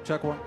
Check one.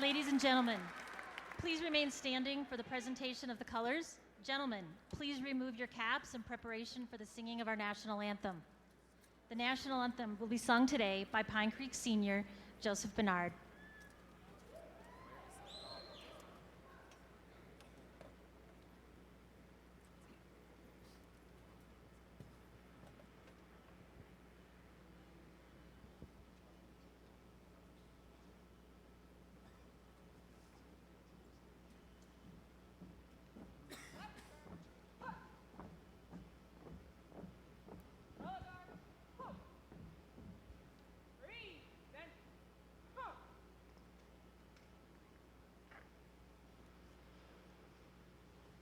Ladies and gentlemen, please remain standing for the presentation of the colors. Gentlemen, please remove your caps in preparation for the singing of our national anthem. The national anthem will be sung today by Pine Creek Senior Joseph Bernard.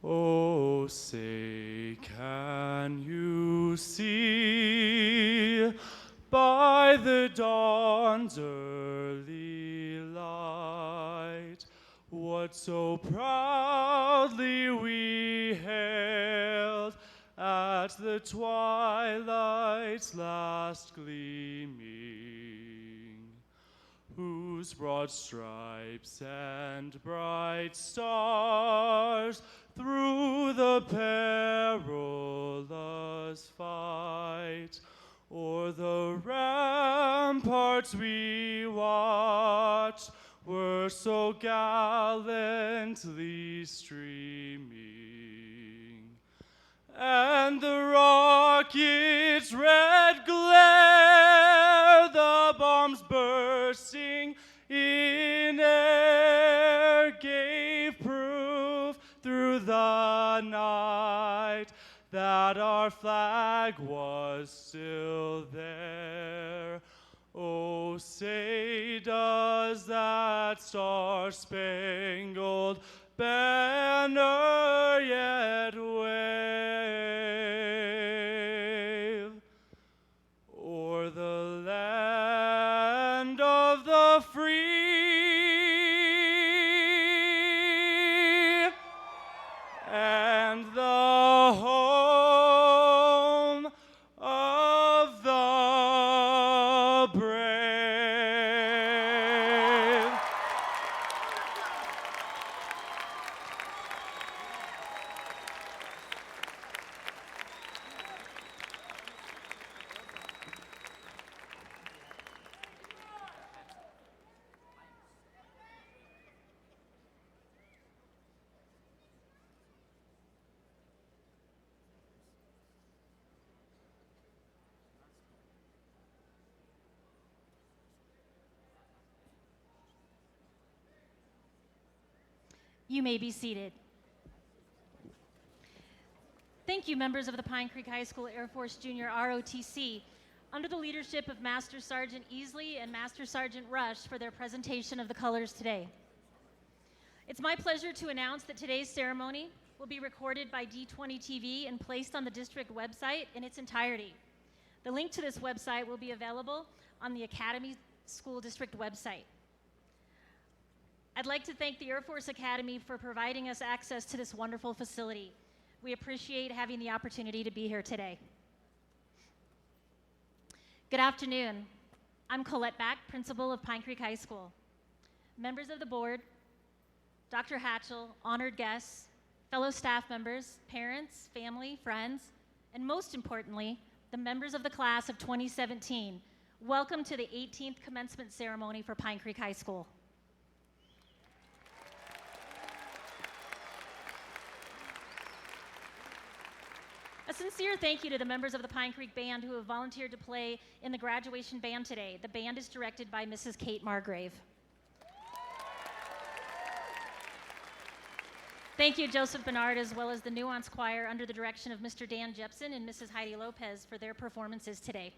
Oh, say, can you see by the dawn's early light what so proudly we hailed at the twilight's last gleaming, whose broad stripes and bright stars through the perilous fight o'er the ramparts we watched were so gallantly streaming, and the rocket's red glare, the bombs bursting in air, gave proof through the night that our flag was still there. Oh, say, does that star-spangled banner yet wave o'er the land of the free and the home of the brave? You may be seated. Thank you, members of the Pine Creek High School Air Force Junior ROTC, under the leadership of Master Sergeant Easley and Master Sergeant Rush, for their presentation of the colors today. It's my pleasure to announce that today's ceremony will be recorded by D20 TV and placed on the district website in its entirety. The link to this website will be available on the Academy School District website. I'd like to thank the Air Force Academy for providing us access to this wonderful facility. We appreciate having the opportunity to be here today. Good afternoon. I'm Colette Back, principal of Pine Creek High School. Members of the board, Dr. Hatchell, honored guests, fellow staff members, parents, family, friends, and most importantly, the members of the class of 2017. Welcome to the 18th commencement ceremony for Pine Creek High School. A sincere thank you to the members of the Pine Creek Band who have volunteered to play in the graduation band today. The band is directed by Mrs. Kate Margrave. Thank you, Joseph Bernard, as well as the Nuance Choir under the direction of Mr. Dan Jepson and Mrs. Heidi Lopez for their performances today.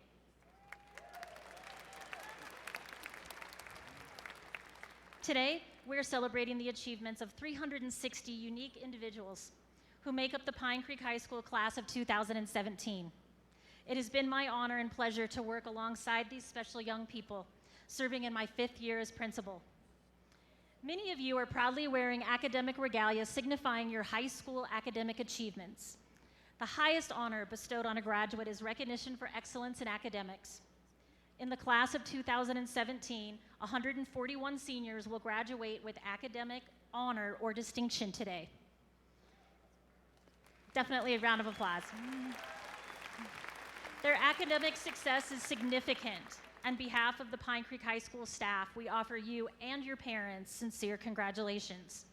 Today, we're celebrating the achievements of 360 unique individuals who make up the Pine Creek High School class of 2017. It has been my honor and pleasure to work alongside these special young people, serving in my 5th year as principal. Many of you are proudly wearing academic regalia signifying your high school academic achievements. The highest honor bestowed on a graduate is recognition for excellence in academics. In the class of 2017, 141 seniors will graduate with academic honor or distinction today. Definitely a round of applause. Their academic success is significant. On behalf of the Pine Creek High School staff, we offer you and your parents sincere congratulations.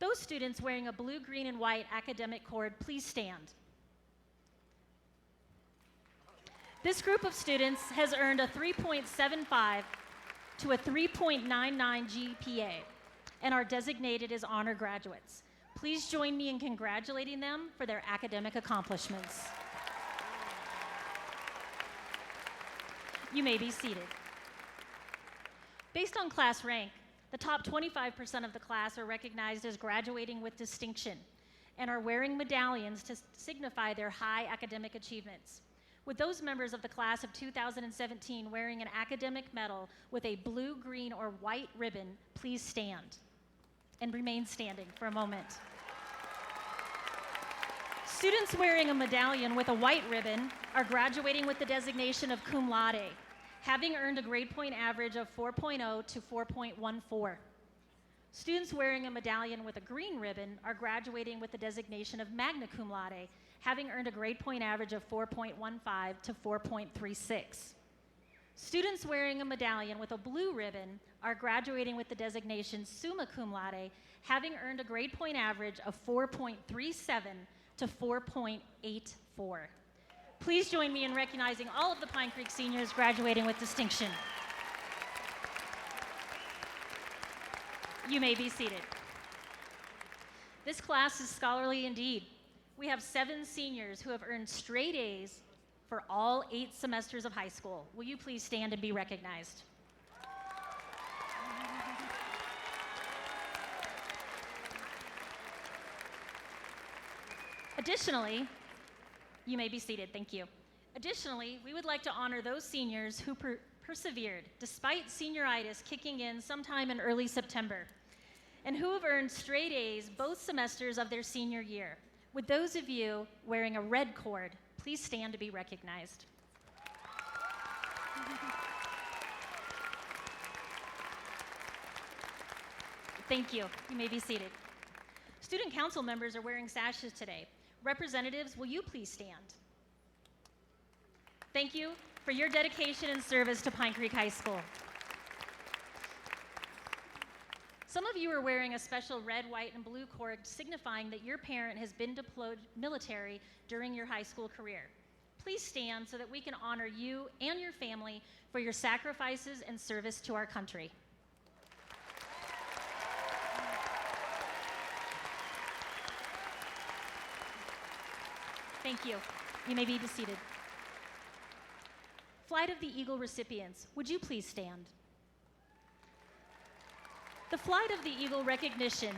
Those students wearing a blue, green, and white academic cord, please stand. This group of students has earned a 3.75 to a 3.99 GPA and are designated as honor graduates. Please join me in congratulating them for their academic accomplishments. You may be seated. Based on class rank, the top 25% of the class are recognized as graduating with distinction and are wearing medallions to signify their high academic achievements. With those members of the class of 2017 wearing an academic medal with a blue, green, or white ribbon, please stand and remain standing for a moment. Students wearing a medallion with a white ribbon are graduating with the designation of cum laude, having earned a grade point average of 4.0 to 4.14. Students wearing a medallion with a green ribbon are graduating with the designation of magna cum laude, having earned a grade point average of 4.15 to 4.36. Students wearing a medallion with a blue ribbon are graduating with the designation summa cum laude, having earned a grade point average of 4.37 to 4.84. Please join me in recognizing all of the Pine Creek seniors graduating with distinction. You may be seated. This class is scholarly indeed. We have 7 seniors who have earned straight A's for all 8 semesters of high school. Will you please stand and be recognized? Additionally, you may be seated, thank you. Additionally, we would like to honor those seniors who persevered despite senioritis kicking in sometime in early September and who have earned straight A's both semesters of their senior year. With those of you wearing a red cord, please stand to be recognized. Thank you. You may be seated. Student council members are wearing sashes today. Representatives, will you please stand? Thank you for your dedication and service to Pine Creek High School. Some of you are wearing a special red, white, and blue cord signifying that your parent has been deployed military during your high school career. Please stand so that we can honor you and your family for your sacrifices and service to our country. Thank you. You may be seated. Flight of the Eagle recipients, would you please stand? The Flight of the Eagle recognition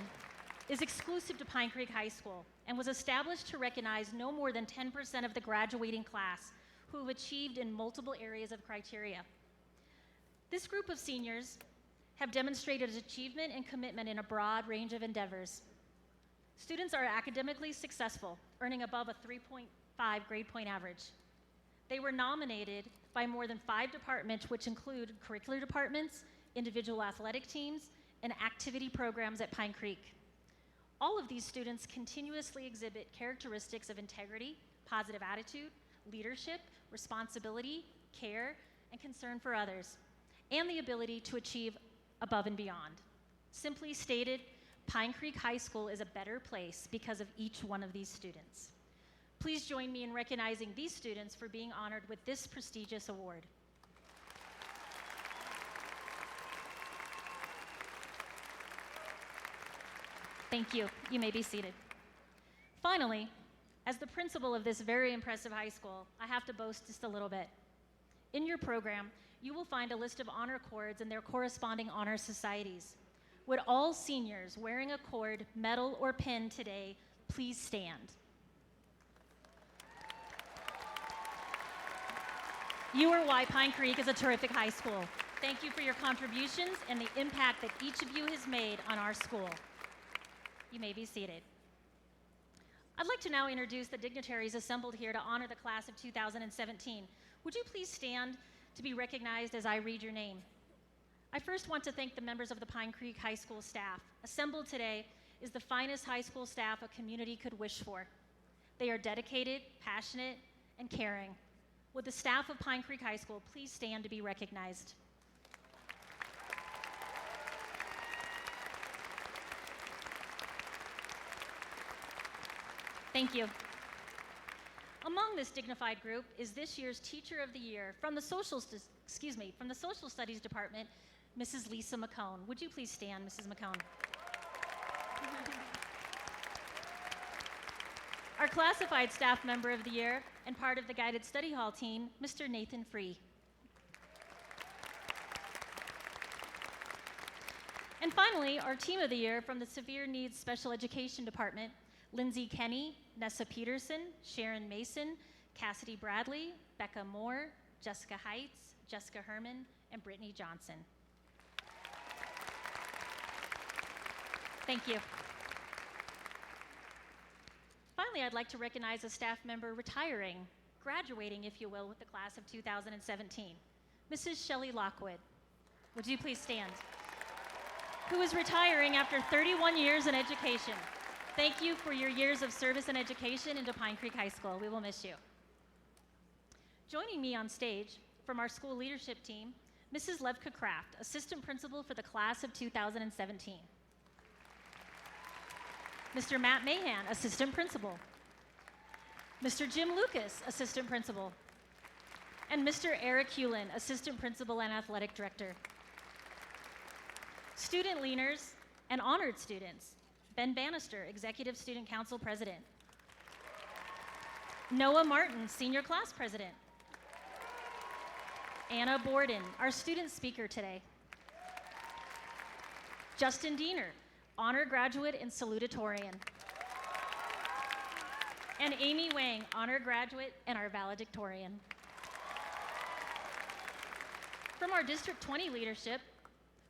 is exclusive to Pine Creek High School and was established to recognize no more than 10% of the graduating class who have achieved in multiple areas of criteria. This group of seniors have demonstrated achievement and commitment in a broad range of endeavors. Students are academically successful, earning above a 3.5 grade point average. They were nominated by more than 5 departments, which include curricular departments, individual athletic teams, and activity programs at Pine Creek. All of these students continuously exhibit characteristics of integrity, positive attitude, leadership, responsibility, care, and concern for others, and the ability to achieve above and beyond. Simply stated, Pine Creek High School is a better place because of each one of these students. Please join me in recognizing these students for being honored with this prestigious award. Thank you. You may be seated. Finally, as the principal of this very impressive high school, I have to boast just a little bit. In your program, you will find a list of honor cords and their corresponding honor societies. Would all seniors wearing a cord, medal, or pin today please stand? You are why Pine Creek is a terrific high school. Thank you for your contributions and the impact that each of you has made on our school. You may be seated. I'd like to now introduce the dignitaries assembled here to honor the class of 2017. Would you please stand to be recognized as I read your name. I first want to thank the members of the Pine Creek High School staff. Assembled today is the finest high school staff a community could wish for. They are dedicated, passionate, and caring. Would the staff of Pine Creek High School please stand to be recognized? Thank you. Among this dignified group is this year's Teacher of the Year from the Social Studies Department, Mrs. Lisa McCone. Would you please stand, Mrs. McCone? Our Classified Staff Member of the Year and part of the Guided Study Hall team, Mr. Nathan Free. And finally, our Team of the Year from the Severe Needs Special Education Department, Lindsay Kenny, Nessa Peterson, Sharon Mason, Cassidy Bradley, Becca Moore, Jessica Heights, Jessica Herman, and Brittany Johnson. Thank you. Finally, I'd like to recognize a staff member retiring, graduating, if you will, with the class of 2017, Mrs. Shelley Lockwood. Would you please stand? Who is retiring after 31 years in education. Thank you for your years of service and education into Pine Creek High School. We will miss you. Joining me on stage from our school leadership team, Mrs. Levka Kraft, Assistant Principal for the class of 2017. Mr. Matt Mahan, Assistant Principal. Mr. Jim Lucas, Assistant Principal. And Mr. Eric Hewlin, Assistant Principal and Athletic Director. Student leaders and honored students, Ben Bannister, Executive Student Council President. Noah Martin, Senior Class President. Anna Borden, our student speaker today. Justin Diener, Honor Graduate and Salutatorian. And Amy Wang, Honor Graduate and our Valedictorian. From our District 20 leadership,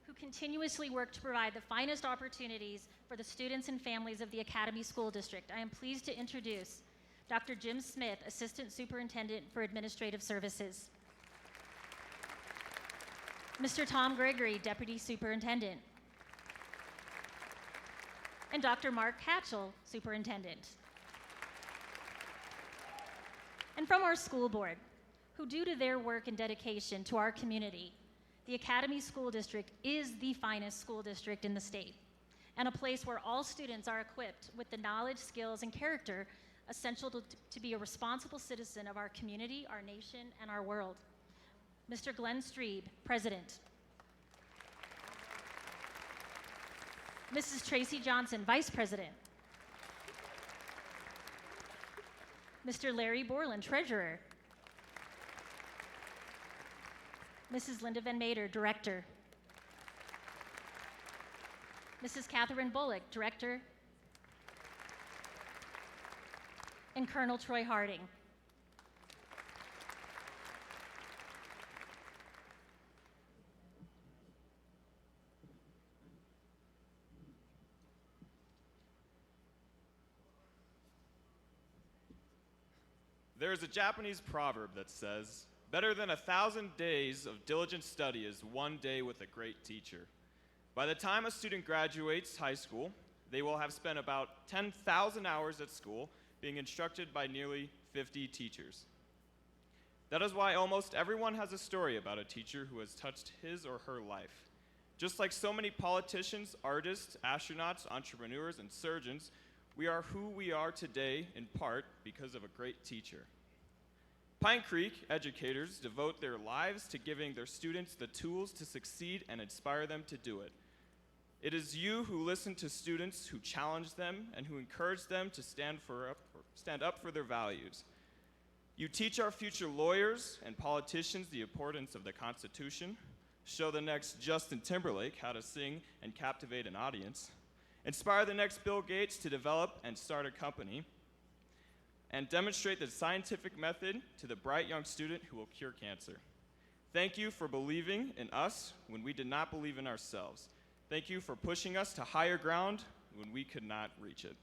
who continuously work to provide the finest opportunities for the students and families of the Academy School District, I am pleased to introduce Dr. Jim Smith, Assistant Superintendent for Administrative Services. Mr. Tom Gregory, Deputy Superintendent. And Dr. Mark Hatchell, Superintendent. And from our school board, who due to their work and dedication to our community, the Academy School District is the finest school district in the state, and a place where all students are equipped with the knowledge, skills, and character essential to be a responsible citizen of our community, our nation, and our world. Mr. Glenn Streeb, President. Mrs. Tracy Johnson, Vice President. Mr. Larry Borland, Treasurer. Mrs. Linda Van Mater, Director. Mrs. Catherine Bullock, Director. And Colonel Troy Harding. There is a Japanese proverb that says, "Better than 1,000 days of diligent study is one day with a great teacher." By the time a student graduates high school, they will have spent about 10,000 hours at school being instructed by nearly 50 teachers. That is why almost everyone has a story about a teacher who has touched his or her life. Just like so many politicians, artists, astronauts, entrepreneurs, and surgeons, we are who we are today in part because of a great teacher. Pine Creek educators devote their lives to giving their students the tools to succeed and inspire them to do it. It is you who listen to students, who challenge them, and who encourage them to stand up for their values. You teach our future lawyers and politicians the importance of the Constitution, show the next Justin Timberlake how to sing and captivate an audience, inspire the next Bill Gates to develop and start a company, and demonstrate the scientific method to the bright young student who will cure cancer. Thank you for believing in us when we did not believe in ourselves. Thank you for pushing us to higher ground when we could not reach it.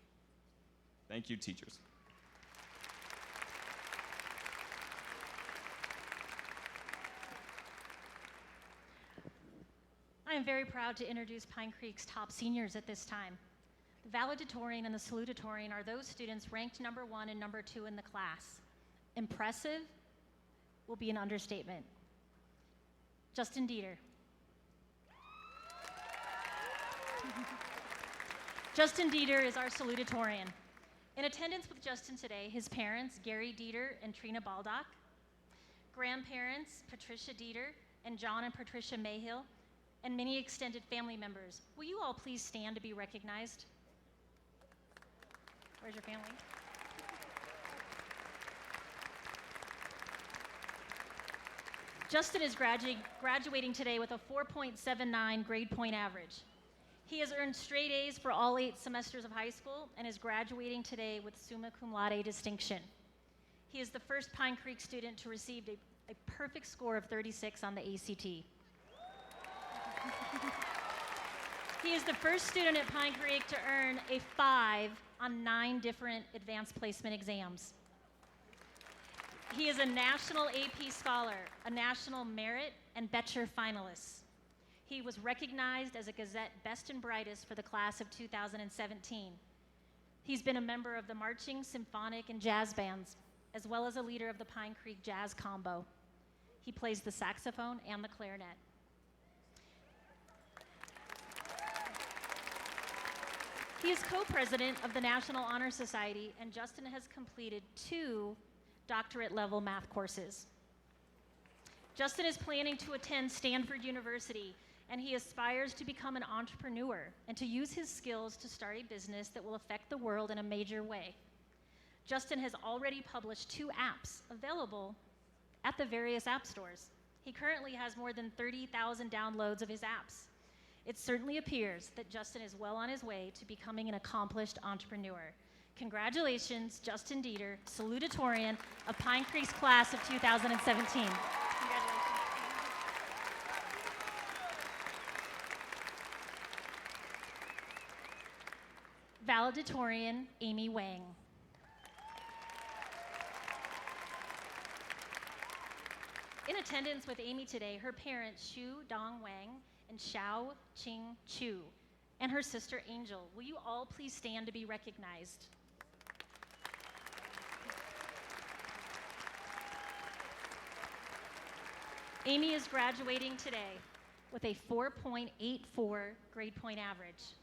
Thank you, teachers. I am very proud to introduce Pine Creek's top seniors at this time. The valedictorian and the salutatorian are those students ranked number 1 and number 2 in the class. Impressive will be an understatement. Justin Dieter. Justin Dieter is our salutatorian. In attendance with Justin today, his parents, Gary Dieter and Trina Baldock, grandparents, Patricia Dieter and John and Patricia Mayhill, and many extended family members. Will you all please stand to be recognized? Where's your family? Justin is graduating today with a 4.79 grade point average. He has earned straight A's for all 8 semesters of high school and is graduating today with summa cum laude distinction. He is the first Pine Creek student to receive a perfect score of 36 on the ACT. He is the first student at Pine Creek to earn a 5 on 9 different advanced placement exams. He is a national AP scholar, a national merit, and Betcher finalist. He was recognized as a Gazette Best and Brightest for the class of 2017. He's been a member of the marching, symphonic, and jazz bands, as well as a leader of the Pine Creek Jazz Combo. He plays the saxophone and the clarinet. He is co-president of the National Honor Society, and Justin has completed 2 doctorate-level math courses. Justin is planning to attend Stanford University, and he aspires to become an entrepreneur and to use his skills to start a business that will affect the world in a major way. Justin has already published 2 apps available at the various app stores. He currently has more than 30,000 downloads of his apps. It certainly appears that Justin is well on his way to becoming an accomplished entrepreneur. Congratulations, Justin Dieter, salutatorian of Pine Creek's class of 2017. Valedictorian Amy Wang. In attendance with Amy today, her parents Xu Dong Wang and Xiao Qing Chu, and her sister Angel. Will you all please stand to be recognized? Amy is graduating today with a 4.84 grade point average.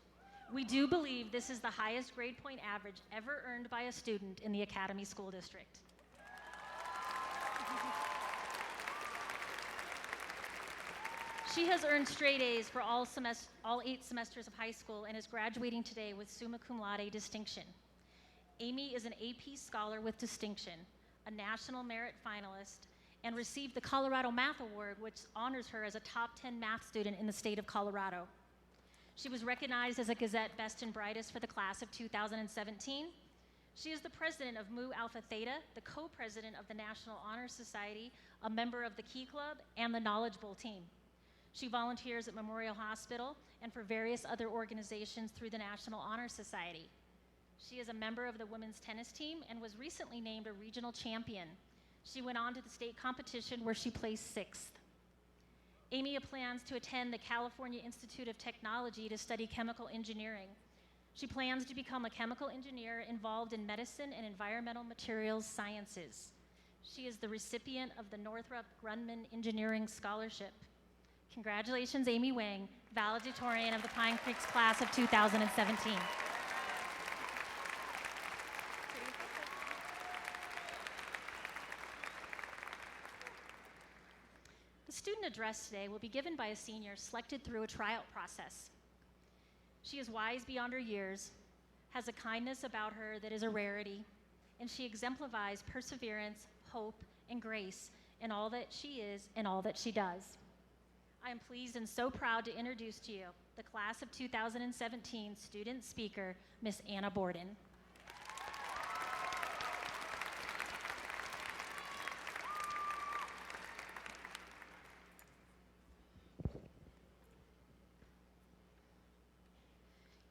We do believe this is the highest grade point average ever earned by a student in the Academy School District. She has earned straight A's for all 8 semesters of high school and is graduating today with summa cum laude distinction. Amy is an AP scholar with distinction, a national merit finalist, and received the Colorado Math Award, which honors her as a top 10 math student in the state of Colorado. She was recognized as a Gazette Best and Brightest for the class of 2017. She is the president of Mu Alpha Theta, the co-president of the National Honor Society, a member of the Key Club, and the Knowledge Bowl team. She volunteers at Memorial Hospital and for various other organizations through the National Honor Society. She is a member of the women's tennis team and was recently named a regional champion. She went on to the state competition where she placed 6th. Amy plans to attend the California Institute of Technology to study chemical engineering. She plans to become a chemical engineer involved in medicine and environmental materials sciences. She is the recipient of the Northrop Grumman Engineering Scholarship. Congratulations, Amy Wang, valedictorian of the Pine Creek's class of 2017. The student address today will be given by a senior selected through a tryout process. She is wise beyond her years, has a kindness about her that is a rarity, and she exemplifies perseverance, hope, and grace in all that she is and all that she does. I am pleased and so proud to introduce to you the class of 2017 student speaker, Miss Anna Borden.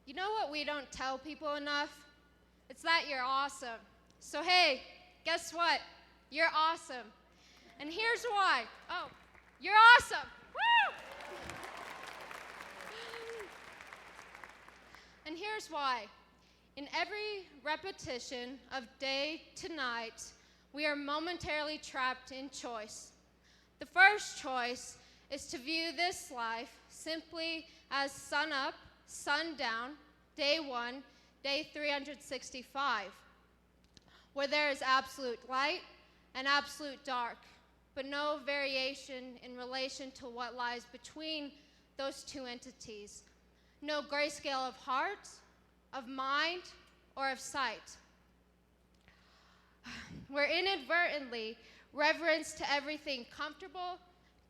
You know what we don't tell people enough? It's that you're awesome. So hey, guess what? You're awesome. And here's why. Oh, you're awesome. Woo! And here's why. In every repetition of day to night, we are momentarily trapped in choice. The first choice is to view this life simply as sun up, sun down, day 1, day 365, where there is absolute light and absolute dark, but no variation in relation to what lies between those two entities. No grayscale of heart, of mind, or of sight. Where inadvertently reverence to everything comfortable,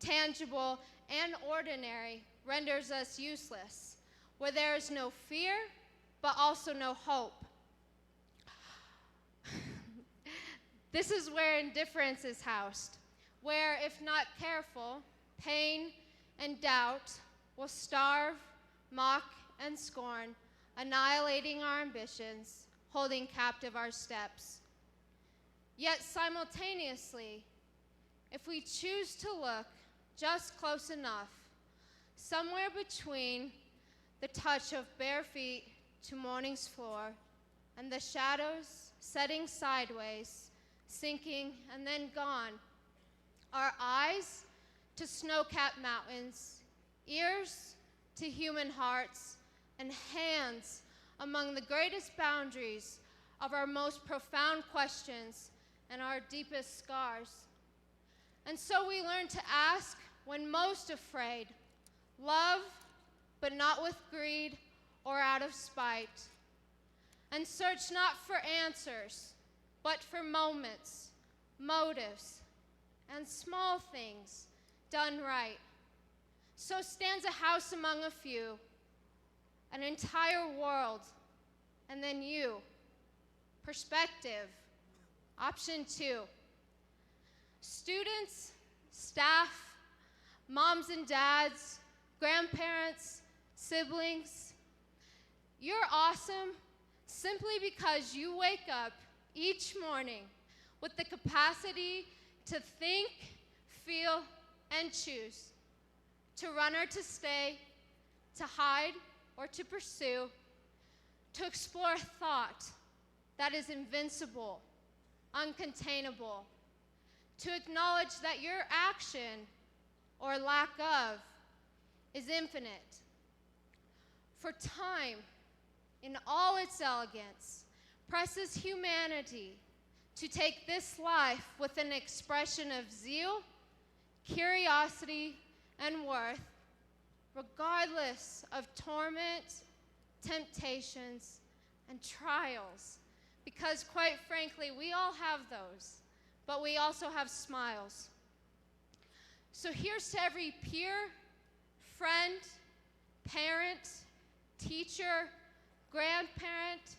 tangible, and ordinary renders us useless, where there is no fear, but also no hope. This is where indifference is housed, where, if not careful, pain and doubt will starve, mock, and scorn, annihilating our ambitions, holding captive our steps. Yet simultaneously, if we choose to look just close enough, somewhere between the touch of bare feet to morning's floor and the shadows setting sideways, sinking and then gone, our eyes to snow-capped mountains, ears to human hearts, and hands among the greatest boundaries of our most profound questions and our deepest scars. And so we learn to ask when most afraid, love, but not with greed or out of spite, and search not for answers, but for moments, motives, and small things done right. So stands a house among a few, an entire world, and then you. Perspective. Option 2. Students, staff, moms and dads, grandparents, siblings, you're awesome simply because you wake up each morning with the capacity to think, feel, and choose, to run or to stay, to hide or to pursue, to explore thought that is invincible, uncontainable, to acknowledge that your action or lack of is infinite. For time, in all its elegance, presses humanity to take this life with an expression of zeal, curiosity, and worth, regardless of torment, temptations, and trials. Because quite frankly, we all have those, but we also have smiles. So here's to every peer, friend, parent, teacher, grandparent,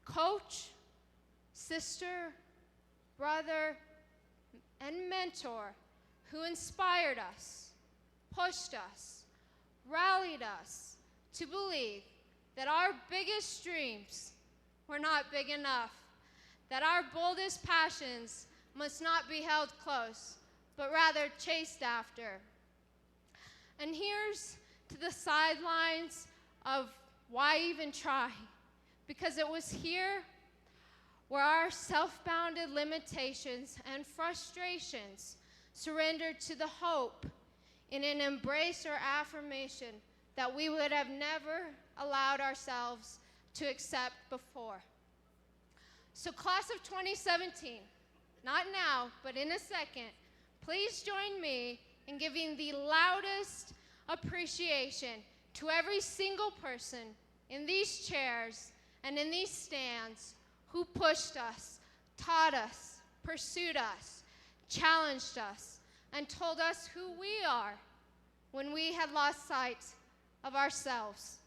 coach, sister, brother, and mentor who inspired us, pushed us, rallied us to believe that our biggest dreams were not big enough, that our boldest passions must not be held close, but rather chased after. And here's to the sidelines of why even try, because it was here where our self-bounded limitations and frustrations surrendered to the hope in an embrace or affirmation that we would have never allowed ourselves to accept before. So class of 2017, not now, but in a second, please join me in giving the loudest appreciation to every single person in these chairs and in these stands who pushed us, taught us, pursued us, challenged us, and told us who we are when we had lost sight of ourselves.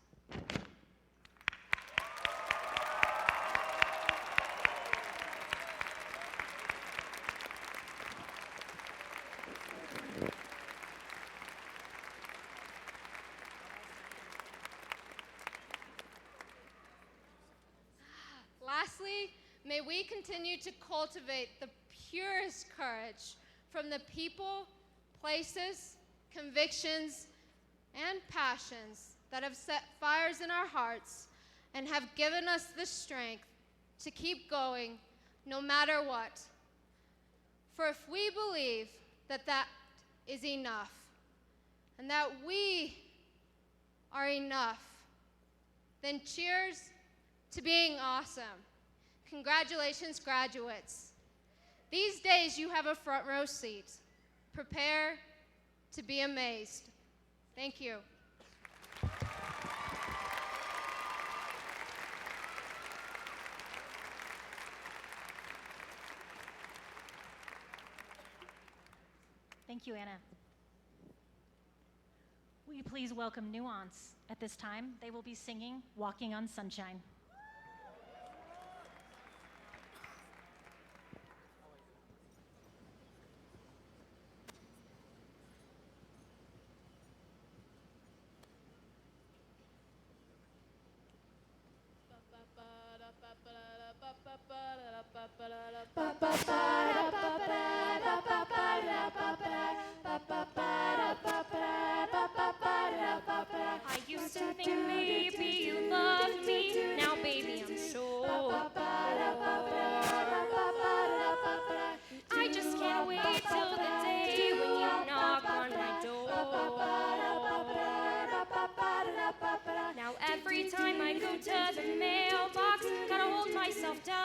Lastly, may we continue to cultivate the purest courage from the people, places, convictions, and passions that have set fires in our hearts and have given us the strength to keep going no matter what. For if we believe that that is enough, and that we are enough, then cheers to being awesome. Congratulations, graduates. These days you have a front row seat. Prepare to be amazed. Thank you. Thank you, Anna. Will you please welcome Nuance at this time? They will be singing Walking on Sunshine. I used to think maybe you loved me. Now, baby, I'm sure. I just can't wait till the day when you knock on my door. Now, every time I go to the mailbox, gotta hold myself down.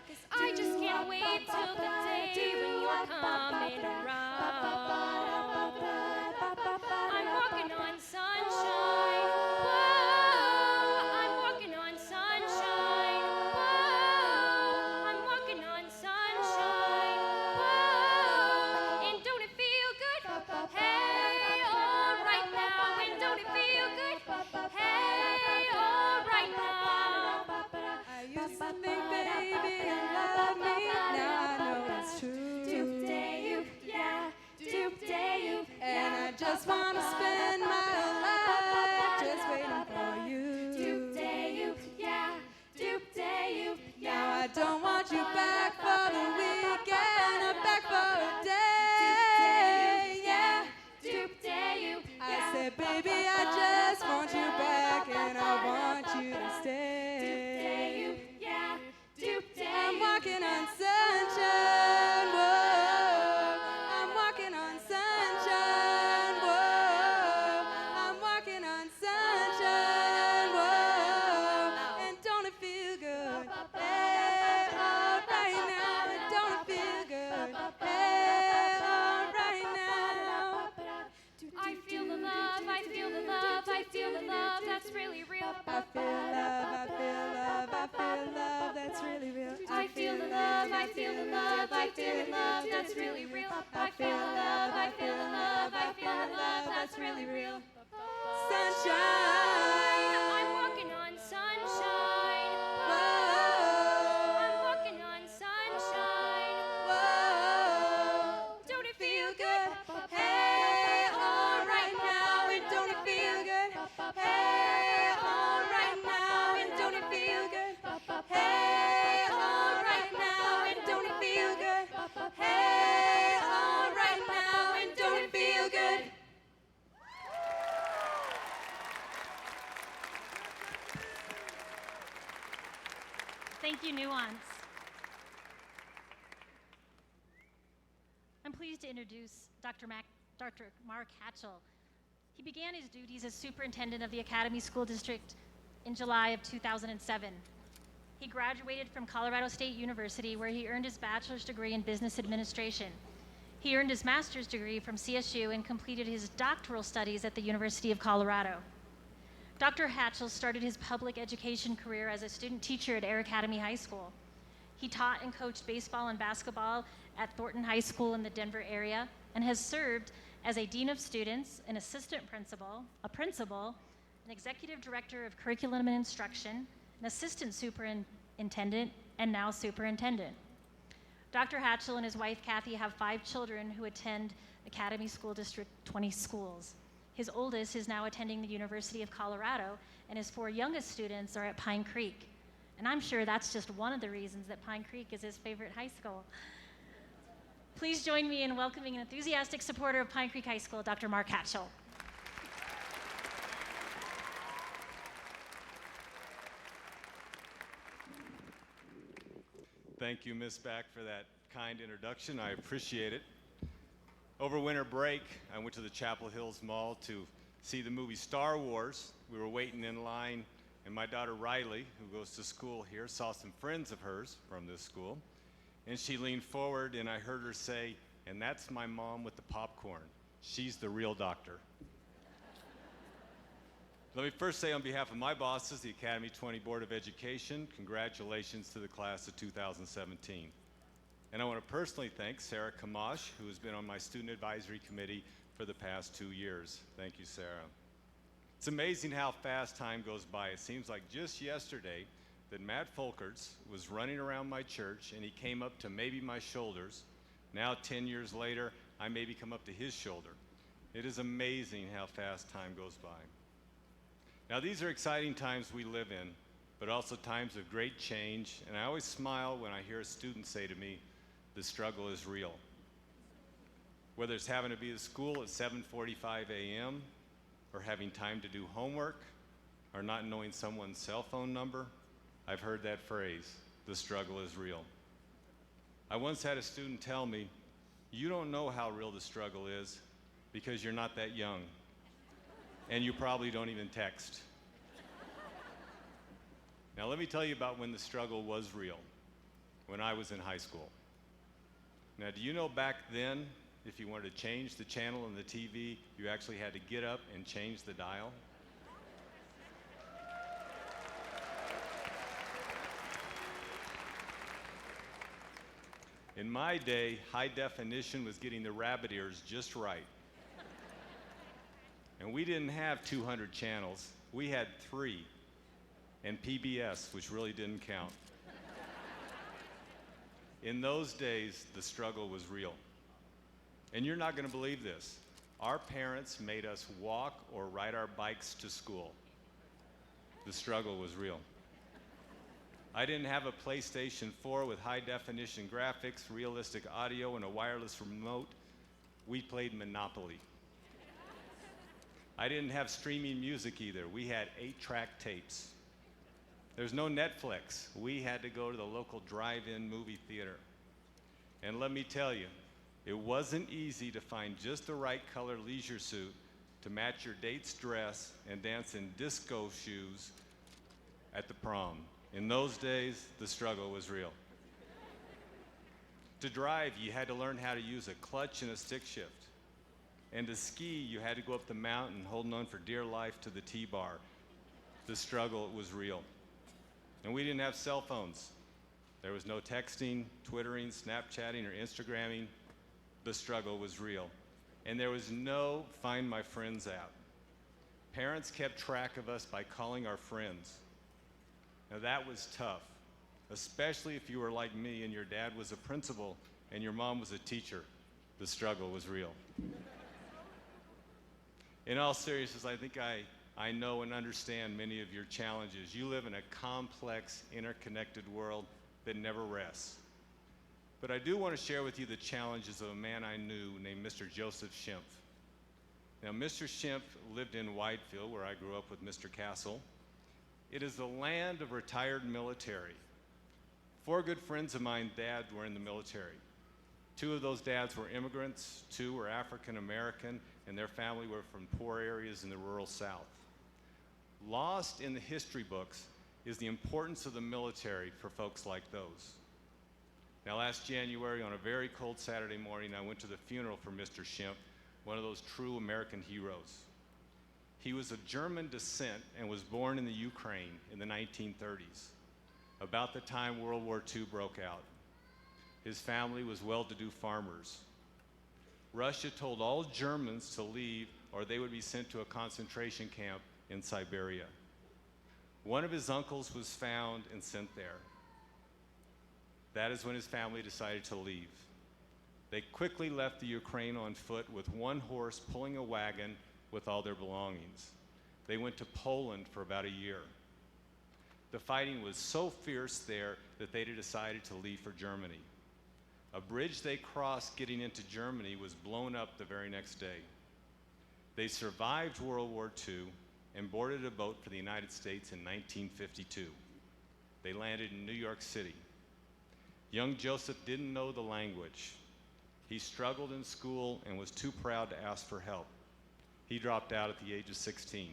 'Cause I just can't wait till the day when you're coming around. I'm walking on sunshine. Whoa, I'm walking on sunshine. Whoa, I'm walking on sunshine. Whoa, and don't it feel good? Hey, all right now. And don't it feel good? Hey, all right now. I used to think, baby, you love me. Now I know it's true. And I just want to spend my whole life just waiting for you. Now I don't want you back for the weekend or back for a day. Yeah. I said, baby, I just want you back and I want you to stay. I'm walking on sunshine. Whoa. I'm walking on sunshine. Whoa. I'm walking on sunshine. Whoa. And don't it feel good? Hey, all right now. And don't it feel good? Hey, all right now. I feel the love, I feel the love, I feel the love that's really real. I feel love, I feel love, I feel love that's really real. I feel the love, I feel the love, I feel the love that's really real. I feel the love, I feel the love, I feel the love that's really real. Sunshine. I'm walking on sunshine. Whoa. I'm walking on sunshine. Whoa. Don't it feel good? Hey, all right now, and don't it feel good? Hey, all right now, and don't it feel good? Hey, all right now, and don't it feel good? Hey, all right now, and don't it feel good? Thank you, Nuance. I'm pleased to introduce Dr. Mark Hatchell. He began his duties as superintendent of the Academy School District in July of 2007. He graduated from Colorado State University, where he earned his bachelor's degree in business administration. He earned his master's degree from CSU and completed his doctoral studies at the University of Colorado. Dr. Hatchell started his public education career as a student teacher at Air Academy High School. He taught and coached baseball and basketball at Thornton High School in the Denver area and has served as a dean of students, an assistant principal, a principal, an executive director of curriculum and instruction, an assistant superintendent, and now superintendent. Dr. Hatchell and his wife Kathy have 5 children who attend Academy School District 20 schools. His oldest is now attending the University of Colorado, and his 4 youngest students are at Pine Creek. And I'm sure that's just one of the reasons that Pine Creek is his favorite high school. Please join me in welcoming an enthusiastic supporter of Pine Creek High School, Dr. Mark Hatchell. Thank you, Miss Back, for that kind introduction. I appreciate it. Over winter break, I went to the Chapel Hills Mall to see the movie Star Wars. We were waiting in line, and my daughter Riley, who goes to school here, saw some friends of hers from this school, and she leaned forward, and I heard her say, "And that's my mom with the popcorn. She's the real doctor." Let me first say, on behalf of my bosses, the Academy 20 Board of Education, congratulations to the class of 2017. And I want to personally thank Sarah Kamash, who has been on my student advisory committee for the past 2 years. Thank you, Sarah. It's amazing how fast time goes by. It seems like just yesterday that Matt Folkerts was running around my church and he came up to maybe my shoulders. Now, 10 years later, I maybe come up to his shoulder. It is amazing how fast time goes by. Now, these are exciting times we live in, but also times of great change, and I always smile when I hear a student say to me, "The struggle is real." Whether it's having to be at school at 7:45 a.m., or having time to do homework, or not knowing someone's cell phone number, I've heard that phrase, "The struggle is real." I once had a student tell me, "You don't know how real the struggle is because you're not that young. And you probably don't even text." Now let me tell you about when the struggle was real, when I was in high school. Now, do you know back then, if you wanted to change the channel on the TV, you actually had to get up and change the dial? In my day, high definition was getting the rabbit ears just right. And we didn't have 200 channels. We had 3. And PBS, which really didn't count. In those days, the struggle was real. And you're not going to believe this. Our parents made us walk or ride our bikes to school. The struggle was real. I didn't have a PlayStation 4 with high-definition graphics, realistic audio, and a wireless remote. We played Monopoly. I didn't have streaming music either. We had 8-track tapes. There's no Netflix. We had to go to the local drive-in movie theater. And let me tell you, it wasn't easy to find just the right color leisure suit to match your date's dress and dance in disco shoes at the prom. In those days, the struggle was real. To drive, you had to learn how to use a clutch and a stick shift. And to ski, you had to go up the mountain holding on for dear life to the T-bar. The struggle was real. And we didn't have cell phones. There was no texting, Twittering, Snapchatting, or Instagramming. The struggle was real. And there was no Find My Friends app. Parents kept track of us by calling our friends. Now that was tough, especially if you were like me and your dad was a principal and your mom was a teacher. The struggle was real. In all seriousness, I think I know and understand many of your challenges. You live in a complex, interconnected world that never rests. But I do want to share with you the challenges of a man I knew named Mr. Joseph Schimpf. Now, Mr. Schimpf lived in Whitefield, where I grew up with Mr. Castle. It is the land of retired military. 4 good friends of mine, dad, were in the military. 2 of those dads were immigrants, 2 were African American, and their family were from poor areas in the rural South. Lost in the history books is the importance of the military for folks like those. Now, last January, on a very cold Saturday morning, I went to the funeral for Mr. Schimpf, one of those true American heroes. He was of German descent and was born in the Ukraine in the 1930s, about the time World War II broke out. His family was well-to-do farmers. Russia told all Germans to leave or they would be sent to a concentration camp in Siberia. One of his uncles was found and sent there. That is when his family decided to leave. They quickly left the Ukraine on foot with 1 horse pulling a wagon with all their belongings. They went to Poland for about a year. The fighting was so fierce there that they decided to leave for Germany. A bridge they crossed getting into Germany was blown up the very next day. They survived World War II and boarded a boat for the United States in 1952. They landed in New York City. Young Joseph didn't know the language. He struggled in school and was too proud to ask for help. He dropped out at the age of 16.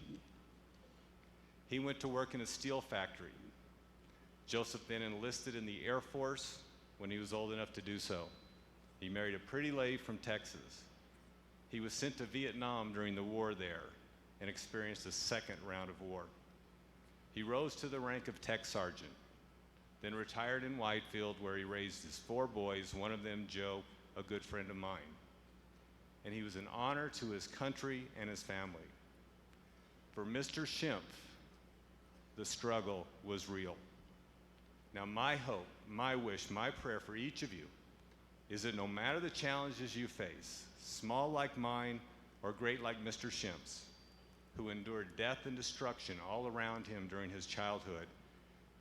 He went to work in a steel factory. Joseph then enlisted in the Air Force when he was old enough to do so. He married a pretty lady from Texas. He was sent to Vietnam during the war there and experienced a second round of war. He rose to the rank of tech sergeant, then retired in Whitefield, where he raised his 4 boys, one of them, Joe, a good friend of mine. And he was an honor to his country and his family. For Mr. Schimpf, the struggle was real. Now, my hope, my wish, my prayer for each of you is that no matter the challenges you face, small like mine or great like Mr. Schimpf's, who endured death and destruction all around him during his childhood,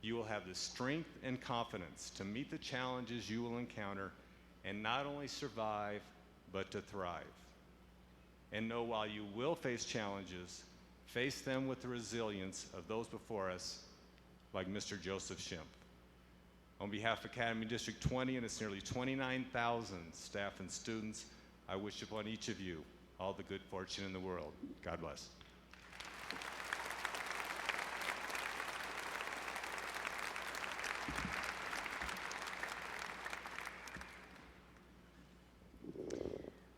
you will have the strength and confidence to meet the challenges you will encounter and not only survive, but to thrive. And know while you will face challenges, face them with the resilience of those before us, like Mr. Joseph Schimpf. On behalf of Academy District 20 and its nearly 29,000 staff and students, I wish upon each of you all the good fortune in the world. God bless.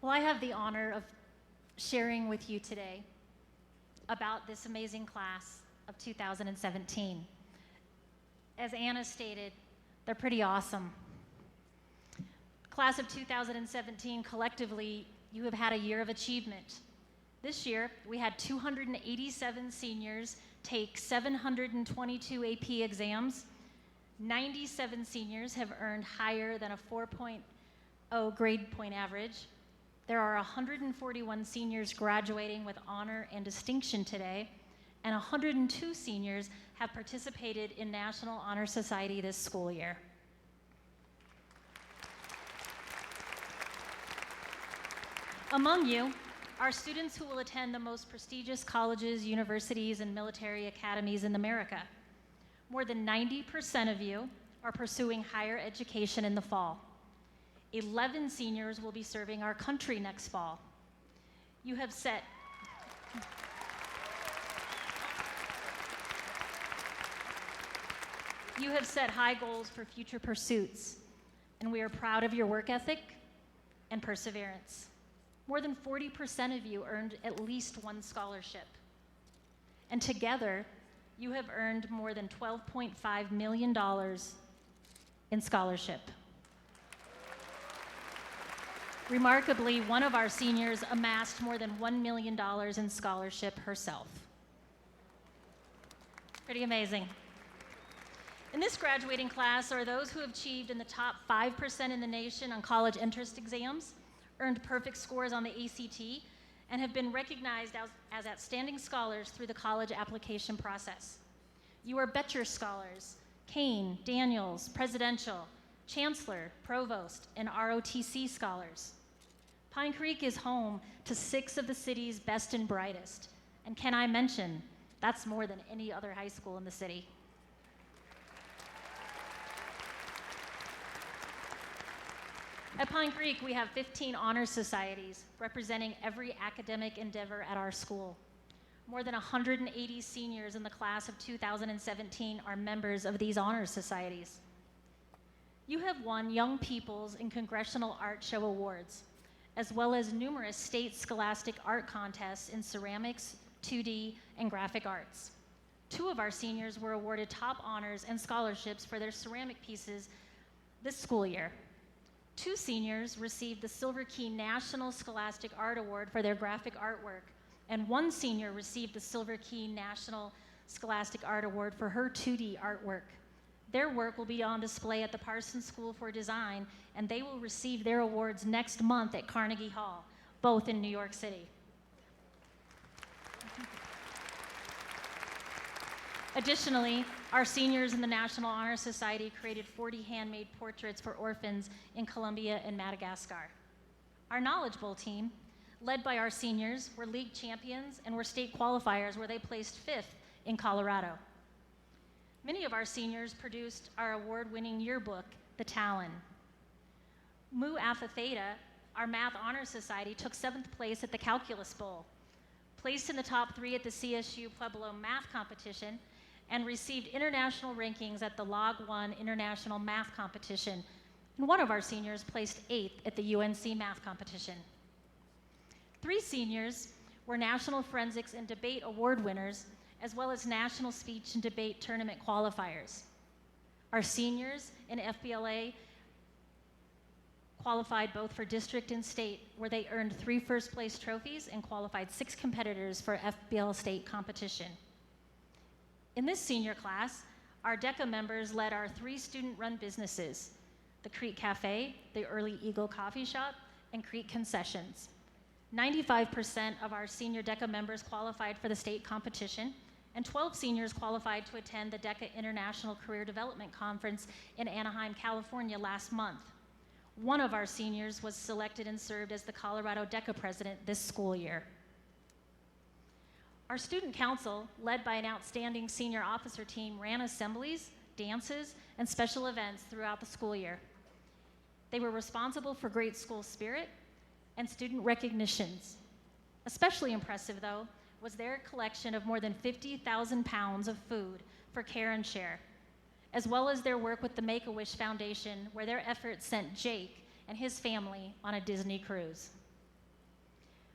Well, I have the honor of sharing with you today about this amazing class of 2017. As Anna stated, they're pretty awesome. Class of 2017, collectively, you have had a year of achievement. This year, we had 287 seniors take 722 AP exams. 97 seniors have earned higher than a 4.0 grade point average. There are 141 seniors graduating with honor and distinction today, and 102 seniors have participated in National Honor Society this school year. Among you are students who will attend the most prestigious colleges, universities, and military academies in America. More than 90% of you are pursuing higher education in the fall. 11 seniors will be serving our country next fall. You have set high goals for future pursuits, and we are proud of your work ethic and perseverance. More than 40% of you earned at least one scholarship. And together, you have earned more than $12.5 million in scholarship. Remarkably, one of our seniors amassed more than $1 million in scholarship herself. Pretty amazing. In this graduating class are those who have achieved in the top 5% in the nation on college entrance exams, earned perfect scores on the ACT, and have been recognized as outstanding scholars through the college application process. You are Betcher Scholars, Kane, Daniels, Presidential, Chancellor, Provost, and ROTC Scholars. Pine Creek is home to 6 of the city's best and brightest. And can I mention, that's more than any other high school in the city. At Pine Creek, we have 15 honor societies representing every academic endeavor at our school. More than 180 seniors in the class of 2017 are members of these honor societies. You have won Young People's and Congressional Art Show awards, as well as numerous state scholastic art contests in ceramics, 2D, and graphic arts. 2 of our seniors were awarded top honors and scholarships for their ceramic pieces this school year. 2 seniors received the Silver Key National Scholastic Art Award for their graphic artwork, and 1 senior received the Silver Key National Scholastic Art Award for her 2D artwork. Their work will be on display at the Parsons School for Design, and they will receive their awards next month at Carnegie Hall, both in New York City. Additionally, our seniors in the National Honor Society created 40 handmade portraits for orphans in Colombia and Madagascar. Our Knowledge Bowl team, led by our seniors, were league champions and were state qualifiers where they placed 5th in Colorado. Many of our seniors produced our award-winning yearbook, The Talon. Mu Alpha Theta, our Math Honor Society, took 7th place at the Calculus Bowl, placed in the top 3 at the CSU Pueblo Math Competition, and received international rankings at the Log 1 International Math Competition. And one of our seniors placed 8th at the UNC Math Competition. 3 seniors were National Forensics and Debate Award winners, as well as National Speech and Debate Tournament qualifiers. Our seniors in FBLA qualified both for district and state, where they earned 3 first-place trophies and qualified 6 competitors for FBL state competition. In this senior class, our DECA members led our 3 student-run businesses, the Creek Cafe, the Early Eagle Coffee Shop, and Creek Concessions. 95% of our senior DECA members qualified for the state competition, and 12 seniors qualified to attend the DECA International Career Development Conference in Anaheim, California last month. One of our seniors was selected and served as the Colorado DECA president this school year. Our student council, led by an outstanding senior officer team, ran assemblies, dances, and special events throughout the school year. They were responsible for great school spirit and student recognitions. Especially impressive, though, was their collection of more than 50,000 pounds of food for Care and Share, as well as their work with the Make-A-Wish Foundation, where their efforts sent Jake and his family on a Disney cruise.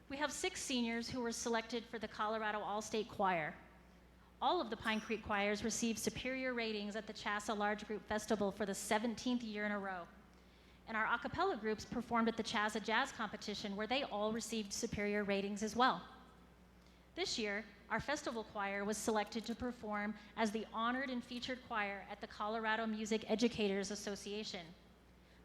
We have 6 seniors who were selected for the Colorado All-State Choir. All of the Pine Creek choirs received superior ratings at the CHASA Large Group Festival for the 17th year in a row. And our a cappella groups performed at the CHASA Jazz Competition, where they all received superior ratings as well. This year, our festival choir was selected to perform as the honored and featured choir at the Colorado Music Educators Association.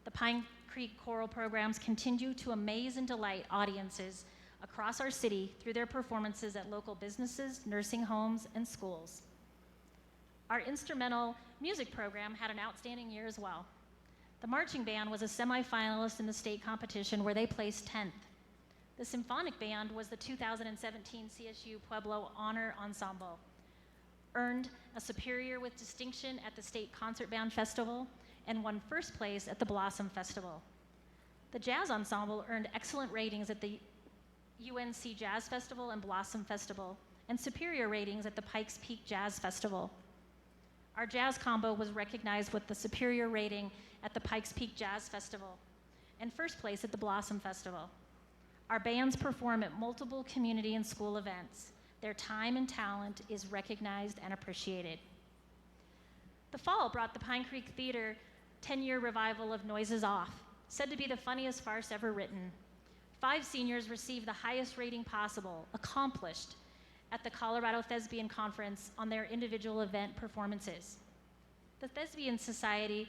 The Pine Creek choral programs continue to amaze and delight audiences across our city through their performances at local businesses, nursing homes, and schools. Our instrumental music program had an outstanding year as well. The marching band was a semifinalist in the state competition, where they placed 10th. The symphonic band was the 2017 CSU Pueblo Honor Ensemble, earned a Superior with Distinction at the State Concert Band Festival, and won 1st place at the Blossom Festival. The Jazz Ensemble earned excellent ratings at the UNC Jazz Festival and Blossom Festival, and superior ratings at the Pikes Peak Jazz Festival. Our jazz combo was recognized with the superior rating at the Pikes Peak Jazz Festival, and 1st place at the Blossom Festival. Our bands perform at multiple community and school events. Their time and talent is recognized and appreciated. The fall brought the Pine Creek Theater 10-year revival of Noises Off, said to be the funniest farce ever written. 5 seniors received the highest rating possible, accomplished, at the Colorado Thespian Conference on their individual event performances. The Thespian Society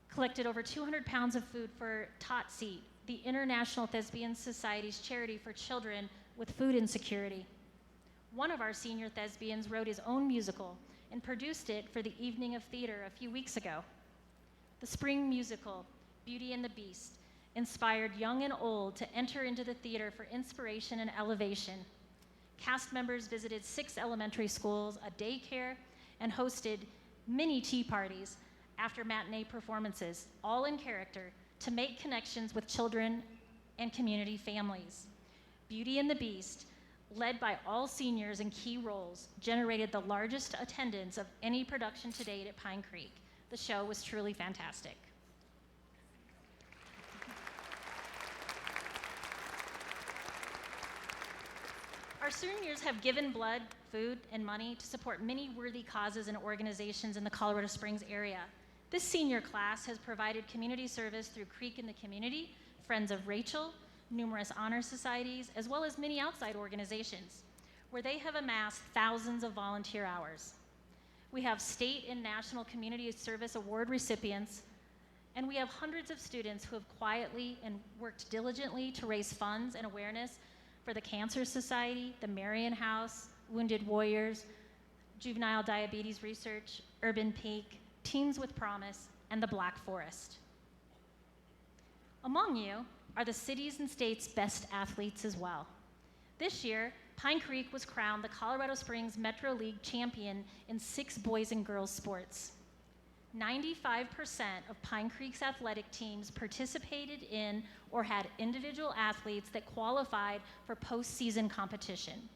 collected over 200 pounds of food for Tot Seat, the International Thespian Society's charity for children with food insecurity. One of our senior thespians wrote his own musical and produced it for the Evening of Theater a few weeks ago. The spring musical, Beauty and the Beast, inspired young and old to enter into the theater for inspiration and elevation. Cast members visited 6 elementary schools, a daycare, and hosted mini tea parties after matinee performances, all in character, to make connections with children and community families. Beauty and the Beast, led by all seniors in key roles, generated the largest attendance of any production to date at Pine Creek. The show was truly fantastic. Our seniors have given blood, food, and money to support many worthy causes and organizations in the Colorado Springs area. This senior class has provided community service through Creek in the Community, Friends of Rachel, numerous honor societies, as well as many outside organizations, where they have amassed thousands of volunteer hours. We have state and national community service award recipients, and we have hundreds of students who have quietly and worked diligently to raise funds and awareness for the Cancer Society, the Marion House, Wounded Warriors, Juvenile Diabetes Research, Urban Peak, Teens with Promise, and the Black Forest. Among you are the city's and state's best athletes as well. This year, Pine Creek was crowned the Colorado Springs Metro League champion in 6 boys and girls sports. 95% of Pine Creek's athletic teams participated in or had individual athletes that qualified for postseason competition.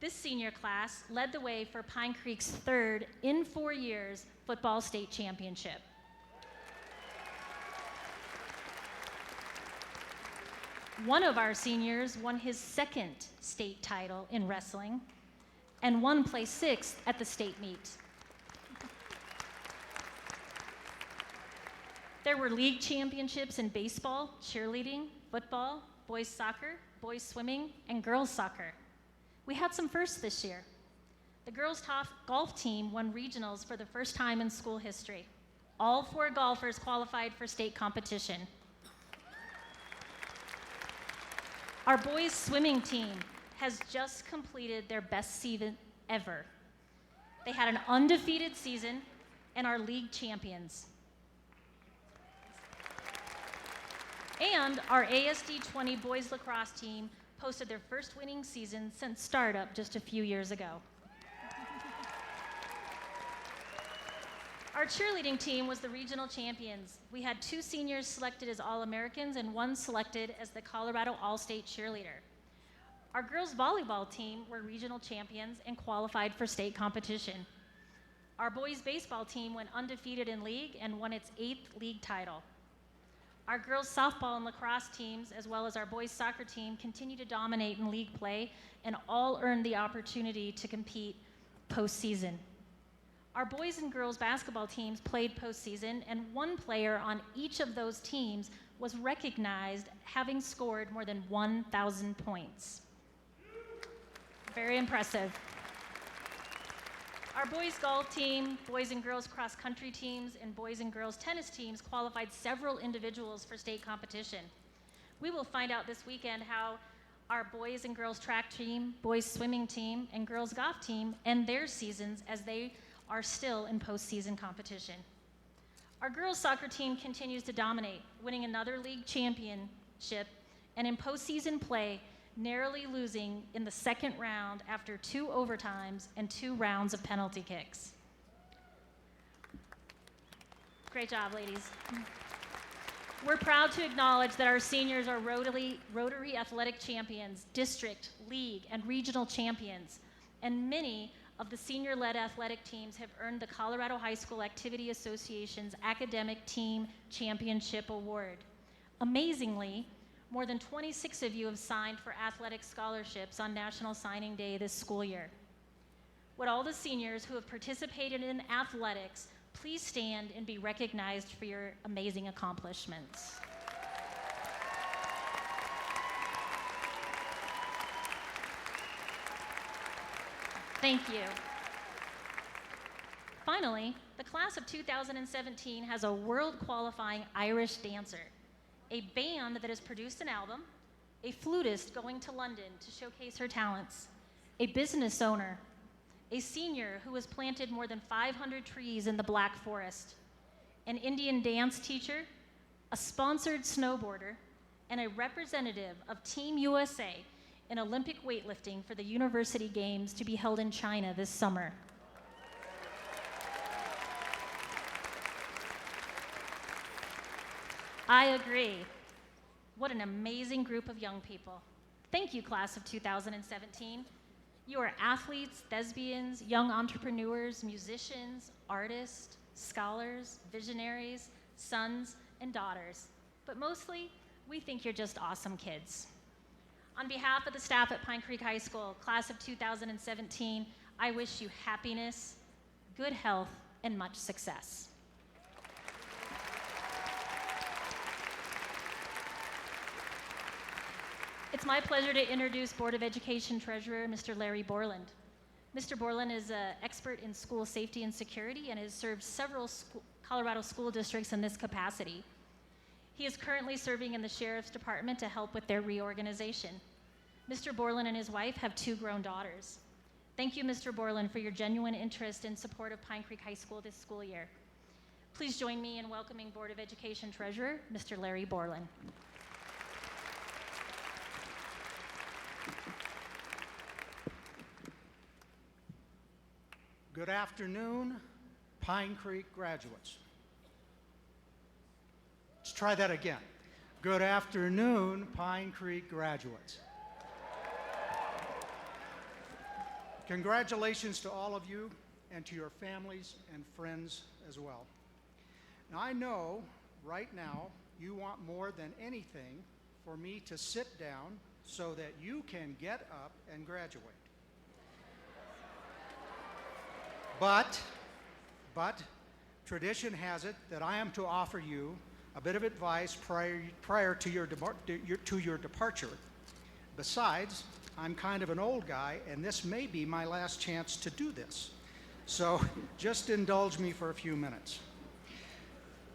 This senior class led the way for Pine Creek's 3rd in 4 years football state championship. One of our seniors won his 2nd state title in wrestling, and one placed 6th at the state meet. There were league championships in baseball, cheerleading, football, boys soccer, boys swimming, and girls soccer. We had some firsts this year. The girls' golf team won regionals for the first time in school history. All 4 golfers qualified for state competition. Our boys' swimming team has just completed their best season ever. They had an undefeated season and are league champions. And our ASD 20 boys lacrosse team posted their first winning season since startup just a few years ago. Our cheerleading team was the regional champions. We had 2 seniors selected as All-Americans and 1 selected as the Colorado All-State cheerleader. Our girls volleyball team were regional champions and qualified for state competition. Our boys baseball team went undefeated in league and won its 8th league title. Our girls softball and lacrosse teams, as well as our boys soccer team, continue to dominate in league play and all earned the opportunity to compete postseason. Our boys and girls basketball teams played postseason, and 1 player on each of those teams was recognized having scored more than 1,000 points. Very impressive. Our boys golf team, boys and girls cross country teams, and boys and girls tennis teams qualified several individuals for state competition. We will find out this weekend how our boys and girls track team, boys swimming team, and girls golf team end their seasons as they are still in postseason competition. Our girls soccer team continues to dominate, winning another league championship, and in postseason play, narrowly losing in the 2nd round after 2 overtimes and 2 rounds of penalty kicks. Great job, ladies. We're proud to acknowledge that our seniors are Rotary Athletic champions, district, league, and regional champions, and many of the senior-led athletic teams have earned the Colorado High School Activity Association's Academic Team Championship Award. Amazingly, more than 26 of you have signed for athletic scholarships on National Signing Day this school year. Would all the seniors who have participated in athletics please stand and be recognized for your amazing accomplishments? Thank you. Finally, the class of 2017 has a world-qualifying Irish dancer, a band that has produced an album, a flutist going to London to showcase her talents, a business owner, a senior who has planted more than 500 trees in the Black Forest, an Indian dance teacher, a sponsored snowboarder, and a representative of Team USA in Olympic weightlifting for the University Games to be held in China this summer. I agree. What an amazing group of young people. Thank you, class of 2017. You are athletes, thespians, young entrepreneurs, musicians, artists, scholars, visionaries, sons, and daughters. But mostly, we think you're just awesome kids. On behalf of the staff at Pine Creek High School, class of 2017, I wish you happiness, good health, and much success. It's my pleasure to introduce Board of Education Treasurer, Mr. Larry Borland. Mr. Borland is an expert in school safety and security and has served several Colorado school districts in this capacity. He is currently serving in the Sheriff's Department to help with their reorganization. Mr. Borland and his wife have 2 grown daughters. Thank you, Mr. Borland, for your genuine interest and support of Pine Creek High School this school year. Please join me in welcoming Board of Education Treasurer, Mr. Larry Borland. Good afternoon, Pine Creek graduates. Let's try that again. Good afternoon, Pine Creek graduates. Congratulations to all of you and to your families and friends as well. Now, I know right now you want more than anything for me to sit down so that you can get up and graduate. But tradition has it that I am to offer you a bit of advice prior to your departure. Besides, I'm kind of an old guy, and this may be my last chance to do this. So just indulge me for a few minutes.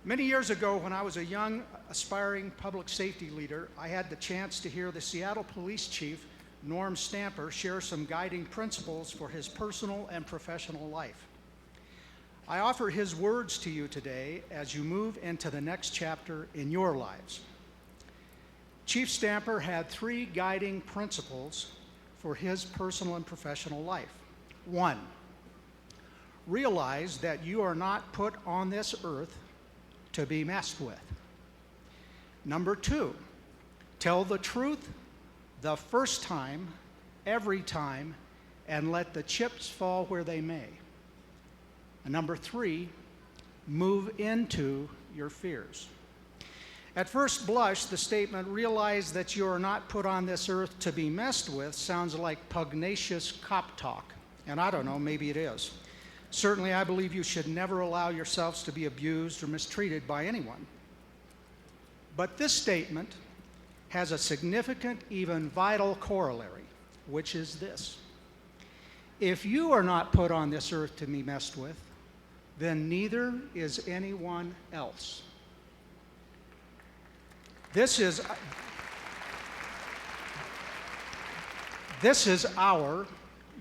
Many years ago, when I was a young, aspiring public safety leader, I had the chance to hear the Seattle Police Chief, Norm Stamper, share some guiding principles for his personal and professional life. I offer his words to you today as you move into the next chapter in your lives. Chief Stamper had 3 guiding principles for his personal and professional life. 1, realize that you are not put on this earth to be messed with. Number 2, tell the truth the first time, every time, and let the chips fall where they may. And number 3, move into your fears. At first blush, the statement, realize that you are not put on this earth to be messed with, sounds like pugnacious cop talk. And I don't know, maybe it is. Certainly, I believe you should never allow yourselves to be abused or mistreated by anyone. But this statement has a significant, even vital corollary, which is this. If you are not put on this earth to be messed with, then neither is anyone else. This is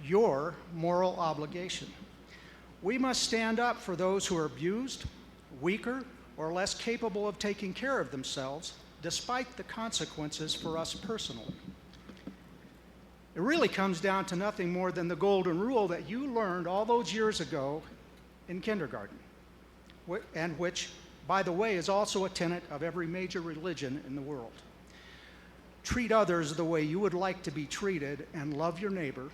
your moral obligation. We must stand up for those who are abused, weaker, or less capable of taking care of themselves, despite the consequences for us personally. It really comes down to nothing more than the golden rule that you learned all those years ago in kindergarten, and which, by the way, is also a tenet of every major religion in the world. Treat others the way you would like to be treated, and love your neighbor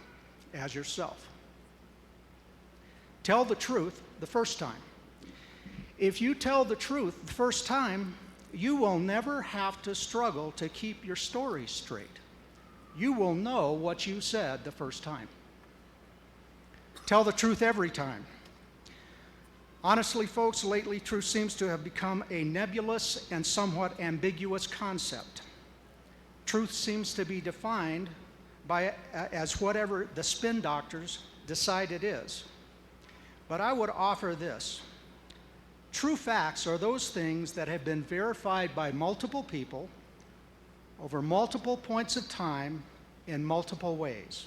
as yourself. Tell the truth the first time. If you tell the truth the first time, you will never have to struggle to keep your story straight. You will know what you said the first time. Tell the truth every time. Honestly, folks, lately truth seems to have become a nebulous and somewhat ambiguous concept. Truth seems to be defined as whatever the spin doctors decide it is. But I would offer this. True facts are those things that have been verified by multiple people over multiple points of time in multiple ways.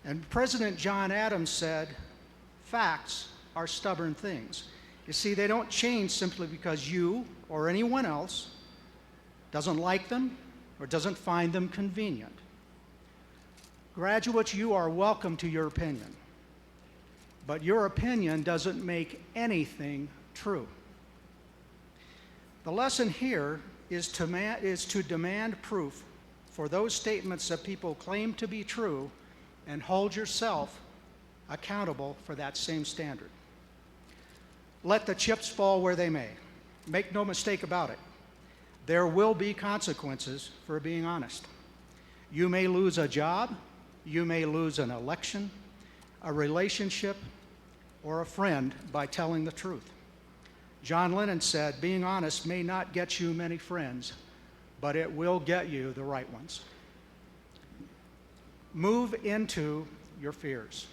And President John Adams said, facts are stubborn things. You see, they don't change simply because you or anyone else doesn't like them or doesn't find them convenient. Graduates, you are welcome to your opinion, but your opinion doesn't make anything true. The lesson here is to demand proof for those statements that people claim to be true and hold yourself accountable for that same standard. Let the chips fall where they may. Make no mistake about it. There will be consequences for being honest. You may lose a job, you may lose an election, a relationship, or a friend by telling the truth. John Lennon said, being honest may not get you many friends, but it will get you the right ones. Move into your fears.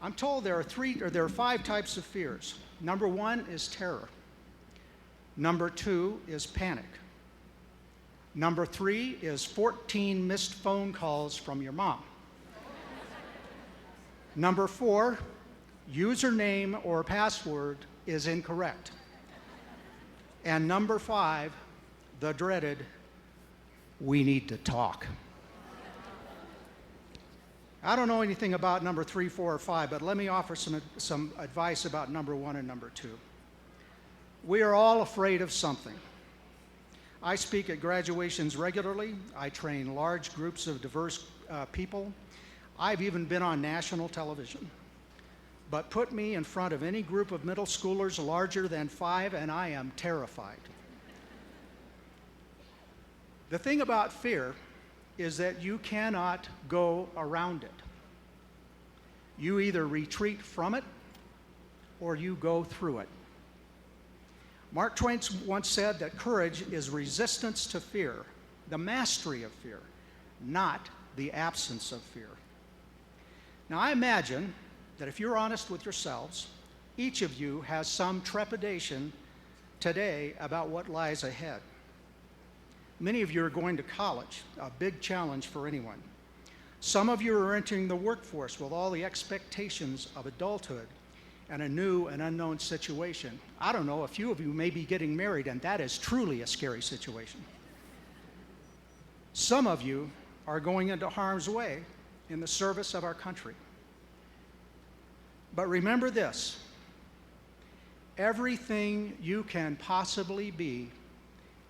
I'm told there are 5 types of fears. Number 1 is terror. Number 2 is panic. Number 3 is 14 missed phone calls from your mom. Number 4, username or password is incorrect. And number 5, the dreaded, we need to talk. I don't know anything about number 3, 4, or 5, but let me offer some advice about number 1 and number 2. We are all afraid of something. I speak at graduations regularly. I train large groups of diverse people. I've even been on national television. But put me in front of any group of middle schoolers larger than 5, and I am terrified. The thing about fear is that you cannot go around it. You either retreat from it or you go through it. Mark Twain once said that courage is resistance to fear, the mastery of fear, not the absence of fear. Now, I imagine that if you're honest with yourselves, each of you has some trepidation today about what lies ahead. Many of you are going to college, a big challenge for anyone. Some of you are entering the workforce with all the expectations of adulthood and a new and unknown situation. I don't know, a few of you may be getting married, and that is truly a scary situation. Some of you are going into harm's way in the service of our country. But remember this: everything you can possibly be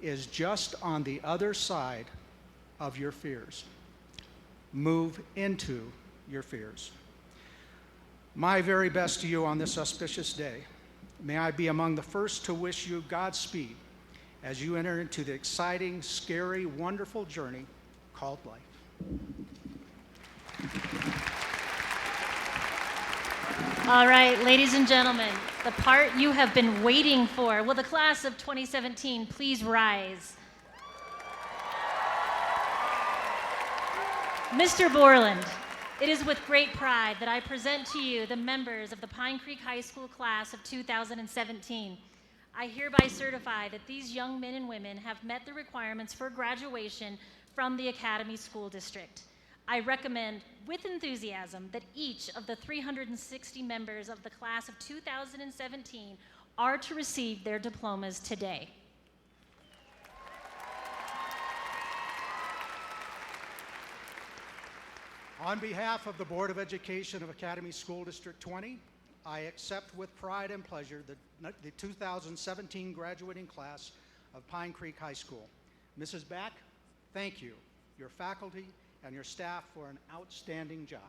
is just on the other side of your fears. Move into your fears. My very best to you on this auspicious day. May I be among the first to wish you Godspeed as you enter into the exciting, scary, wonderful journey called life. All right, ladies and gentlemen, the part you have been waiting for. Will the class of 2017 please rise? Mr. Borland, it is with great pride that I present to you the members of the Pine Creek High School class of 2017. I hereby certify that these young men and women have met the requirements for graduation from the Academy School District. I recommend with enthusiasm that each of the 360 members of the class of 2017 are to receive their diplomas today. On behalf of the Board of Education of Academy School District 20, I accept with pride and pleasure the 2017 graduating class of Pine Creek High School. Mrs. Back, thank you, your faculty, and your staff for an outstanding job.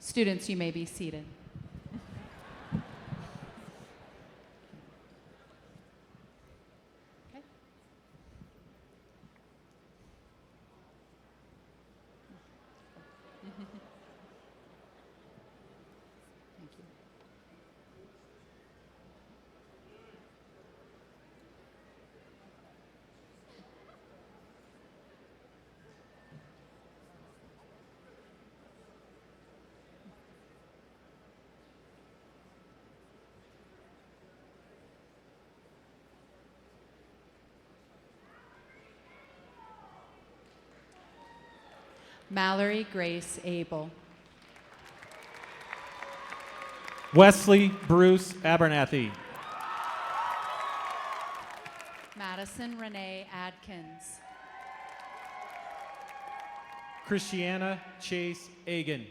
Students, you may be seated. Okay. Thank you. Mallory Grace Abel. Wesley Bruce Abernathy. Madison Renee Adkins. Christiana Chase Agan.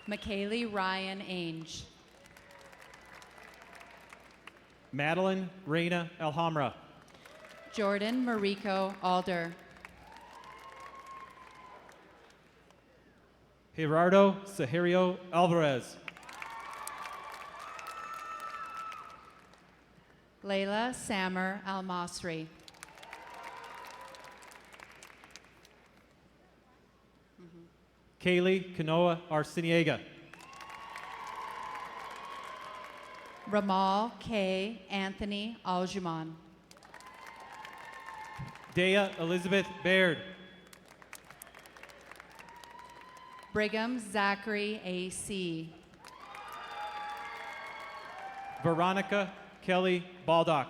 McKaylee Ryan Ainge. Madeline Reina Alhambra. Jordan Mariko Alder. Gerardo Sahario Alvarez. Layla Samer Al-Masri. Kaylee Kanoa Arciniega. Ramal K. Anthony Aljuman. Dea Elizabeth Baird. Brigham Zachary A.C. Veronica Kelly Baldock.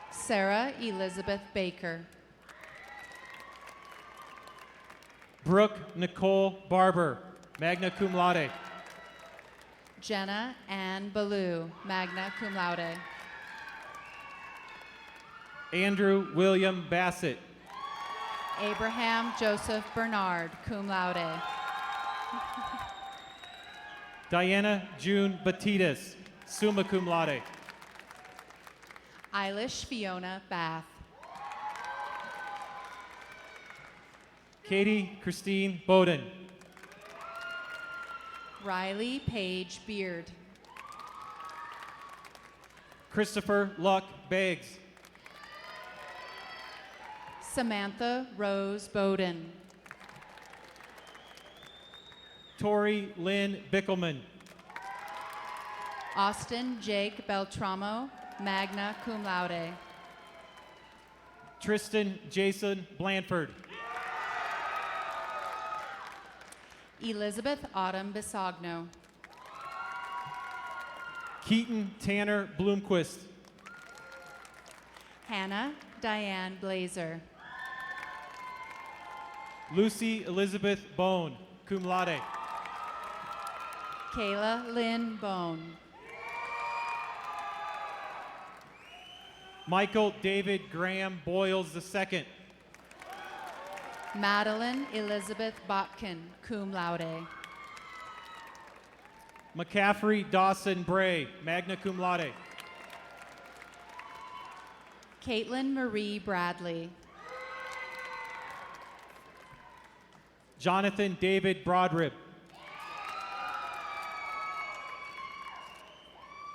Sarah Elizabeth Baker. Brooke Nicole Barber, magna cum laude. Jenna Ann Ballou, magna cum laude. Andrew William Bassett. Abraham Joseph Bernard, cum laude. Diana June Batidas, summa cum laude. Eilish Fiona Bath. Katie Christine Bowden. Riley Page Beard. Christopher Luck Beggs. Samantha Rose Bowden. Tori Lynn Bickelman. Austin Jake Beltramo, magna cum laude. Tristan Jason Blanford. Elizabeth Autumn Bisogno. Keaton Tanner Bloomquist. Hannah Diane Blazer. Lucy Elizabeth Bone, cum laude. Kayla Lynn Bone. Michael David Graham Boyles II. Madeline Elizabeth Botkin, cum laude. McCaffrey Dawson Bray, magna cum laude. Caitlin Marie Bradley. Jonathan David Broadrib.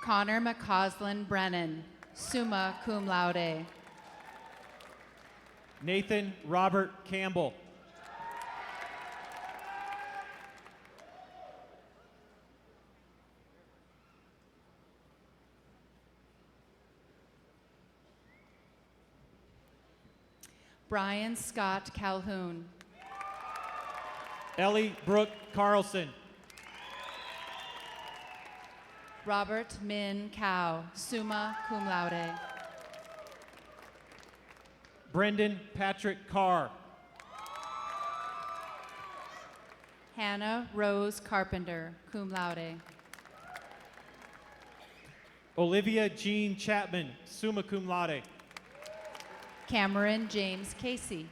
Connor McCausland Brennan, summa cum laude. Nathan Robert Campbell. Brian Scott Calhoun. Ellie Brooke Carlson. Robert Min Cow, summa cum laude. Brendan Patrick Carr. Hannah Rose Carpenter, cum laude. Olivia Jean Chapman, summa cum laude. Cameron James Casey.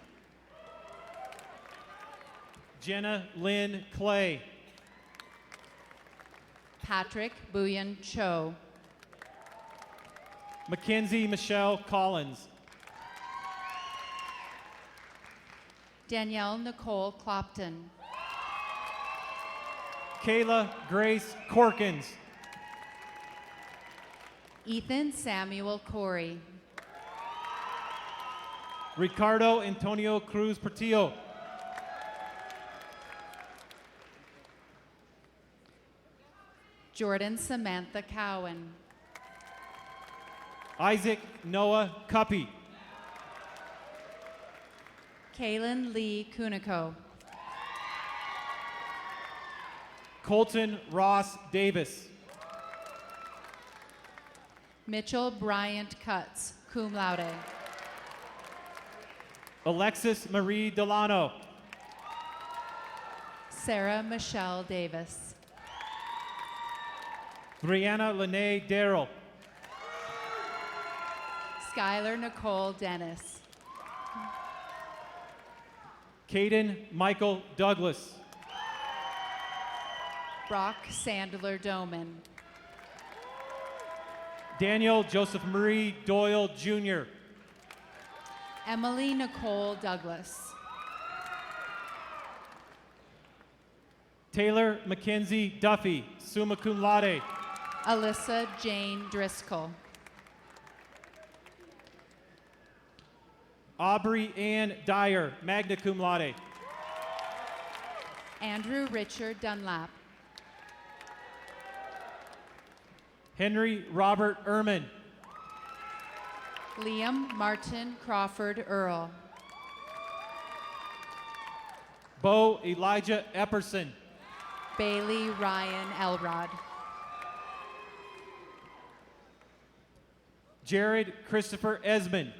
Jenna Lynn Clay. Patrick Buyan Cho. Mackenzie Michelle Collins. Danielle Nicole Clopton. Kayla Grace Corkins. Ethan Samuel Corey. Ricardo Antonio Cruz Portillo. Jordan Samantha Cowan. Isaac Noah Cuppy. Kaylin Lee Kuniko. Colton Ross Davis. Mitchell Bryant Cutts, cum laude. Alexis Marie Delano. Sarah Michelle Davis. Brianna Lene Darrell. Skylar Nicole Dennis. Caden Michael Douglas. Brock Sandler Doman. Daniel Joseph Marie Doyle Jr. Emily Nicole Douglas. Taylor Mackenzie Duffy, summa cum laude. Alyssa Jane Driscoll. Aubrey Ann Dyer, magna cum laude. Andrew Richard Dunlap. Henry Robert Ehrman. Liam Martin Crawford Earl. Bo Elijah Epperson. Bailey Ryan Elrod. Jared Christopher Esmond.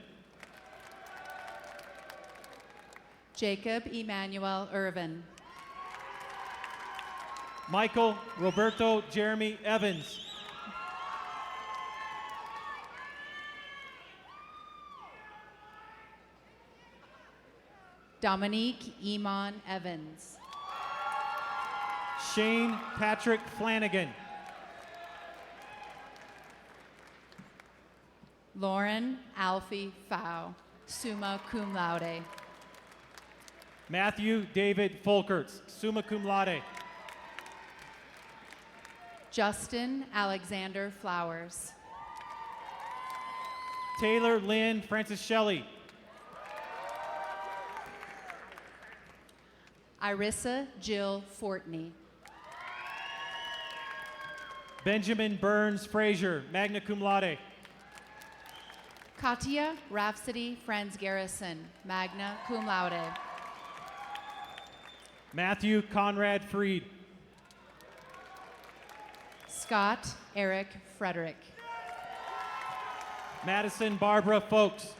Jacob Emmanuel Irvin. Michael Roberto Jeremy Evans. Dominique Iman Evans. Shane Patrick Flanagan. Lauren Alfie Fow, summa cum laude. Matthew David Folkerts, summa cum laude. Justin Alexander Flowers. Taylor Lynn Francis Shelley. Irissa Jill Fortney. Benjamin Burns Frazier, magna cum laude. Katia Rhapsody Franz Garrison, magna cum laude. Matthew Conrad Freed. Scott Eric Frederick. Madison Barbara Folks.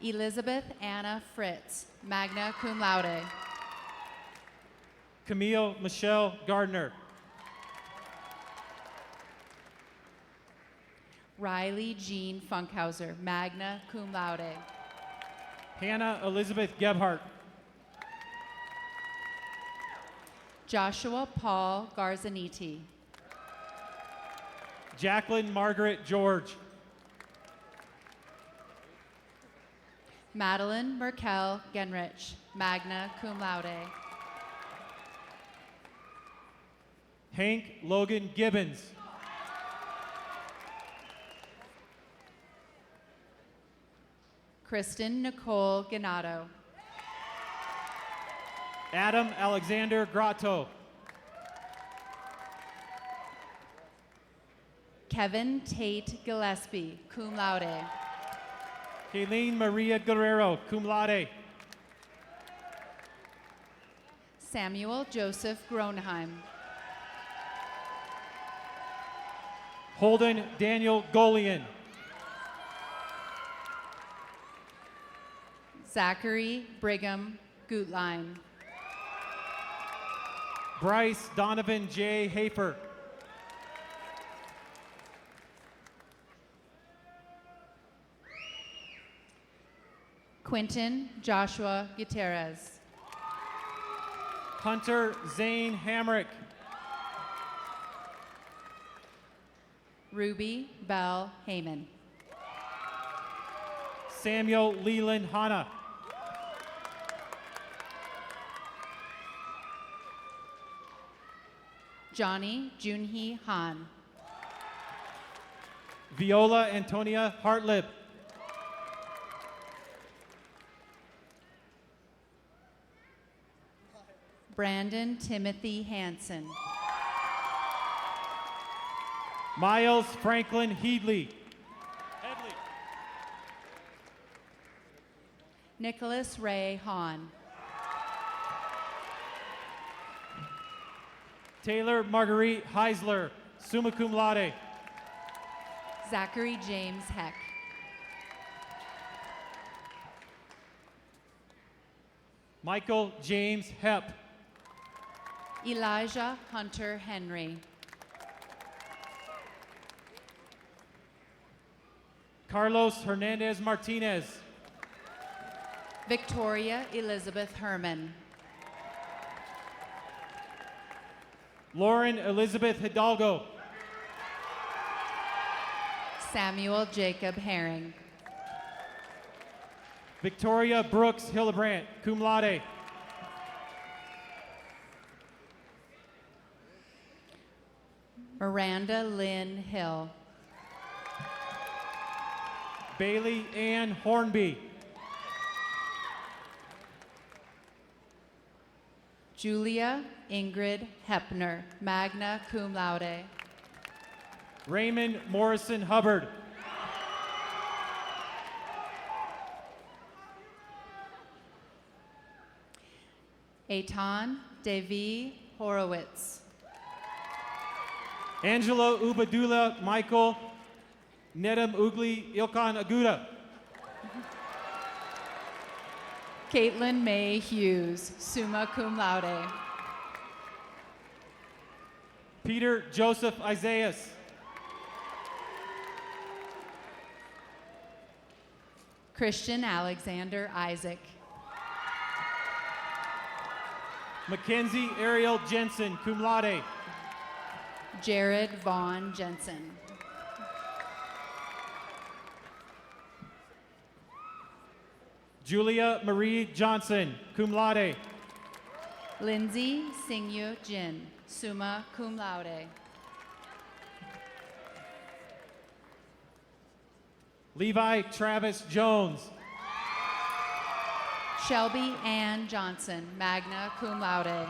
Elizabeth Anna Fritz, magna cum laude. Camille Michelle Gardner. Riley Jean Funkhauser, magna cum laude. Hannah Elizabeth Gebhardt. Joshua Paul Garzaniti. Jacqueline Margaret George. Madeline Merkel Genrich, magna cum laude. Hank Logan Gibbons. Kristen Nicole Ganato. Adam Alexander Grotto. Kevin Tate Gillespie, cum laude. Kayleen Maria Guerrero, cum laude. Samuel Joseph Gronheim. Holden Daniel Golian. Zachary Brigham Gutlein. Bryce Donovan J. Hafer. Quentin Joshua Gutierrez. Hunter Zane Hamrick. Ruby Bell Heyman. Samuel Leland Hanna. Johnny Junhee Han. Viola Antonia Hartlib. Brandon Timothy Hansen. Miles Franklin Headley. Nicholas Ray Hahn. Taylor Marguerite Heisler, summa cum laude. Zachary James Heck. Michael James Hepp. Elijah Hunter Henry. Carlos Hernandez Martinez. Victoria Elizabeth Herman. Lauren Elizabeth Hidalgo. Samuel Jacob Herring. Victoria Brooks Hillebrandt, cum laude. Miranda Lynn Hill. Bailey Ann Hornby. Julia Ingrid Hepner, magna cum laude. Raymond Morrison Hubbard. Eitan Devi Horowitz. Angelo Ubadula Michael Nedum Ugli Ilkan Aguda. Caitlin May Hughes, summa cum laude. Peter Joseph Isaias. Christian Alexander Isaac. Mackenzie Ariel Jensen, cum laude. Jared Vaughn Jensen. Julia Marie Johnson, cum laude. Lindsay Singyu Jin, summa cum laude. Levi Travis Jones. Shelby Ann Johnson, magna cum laude.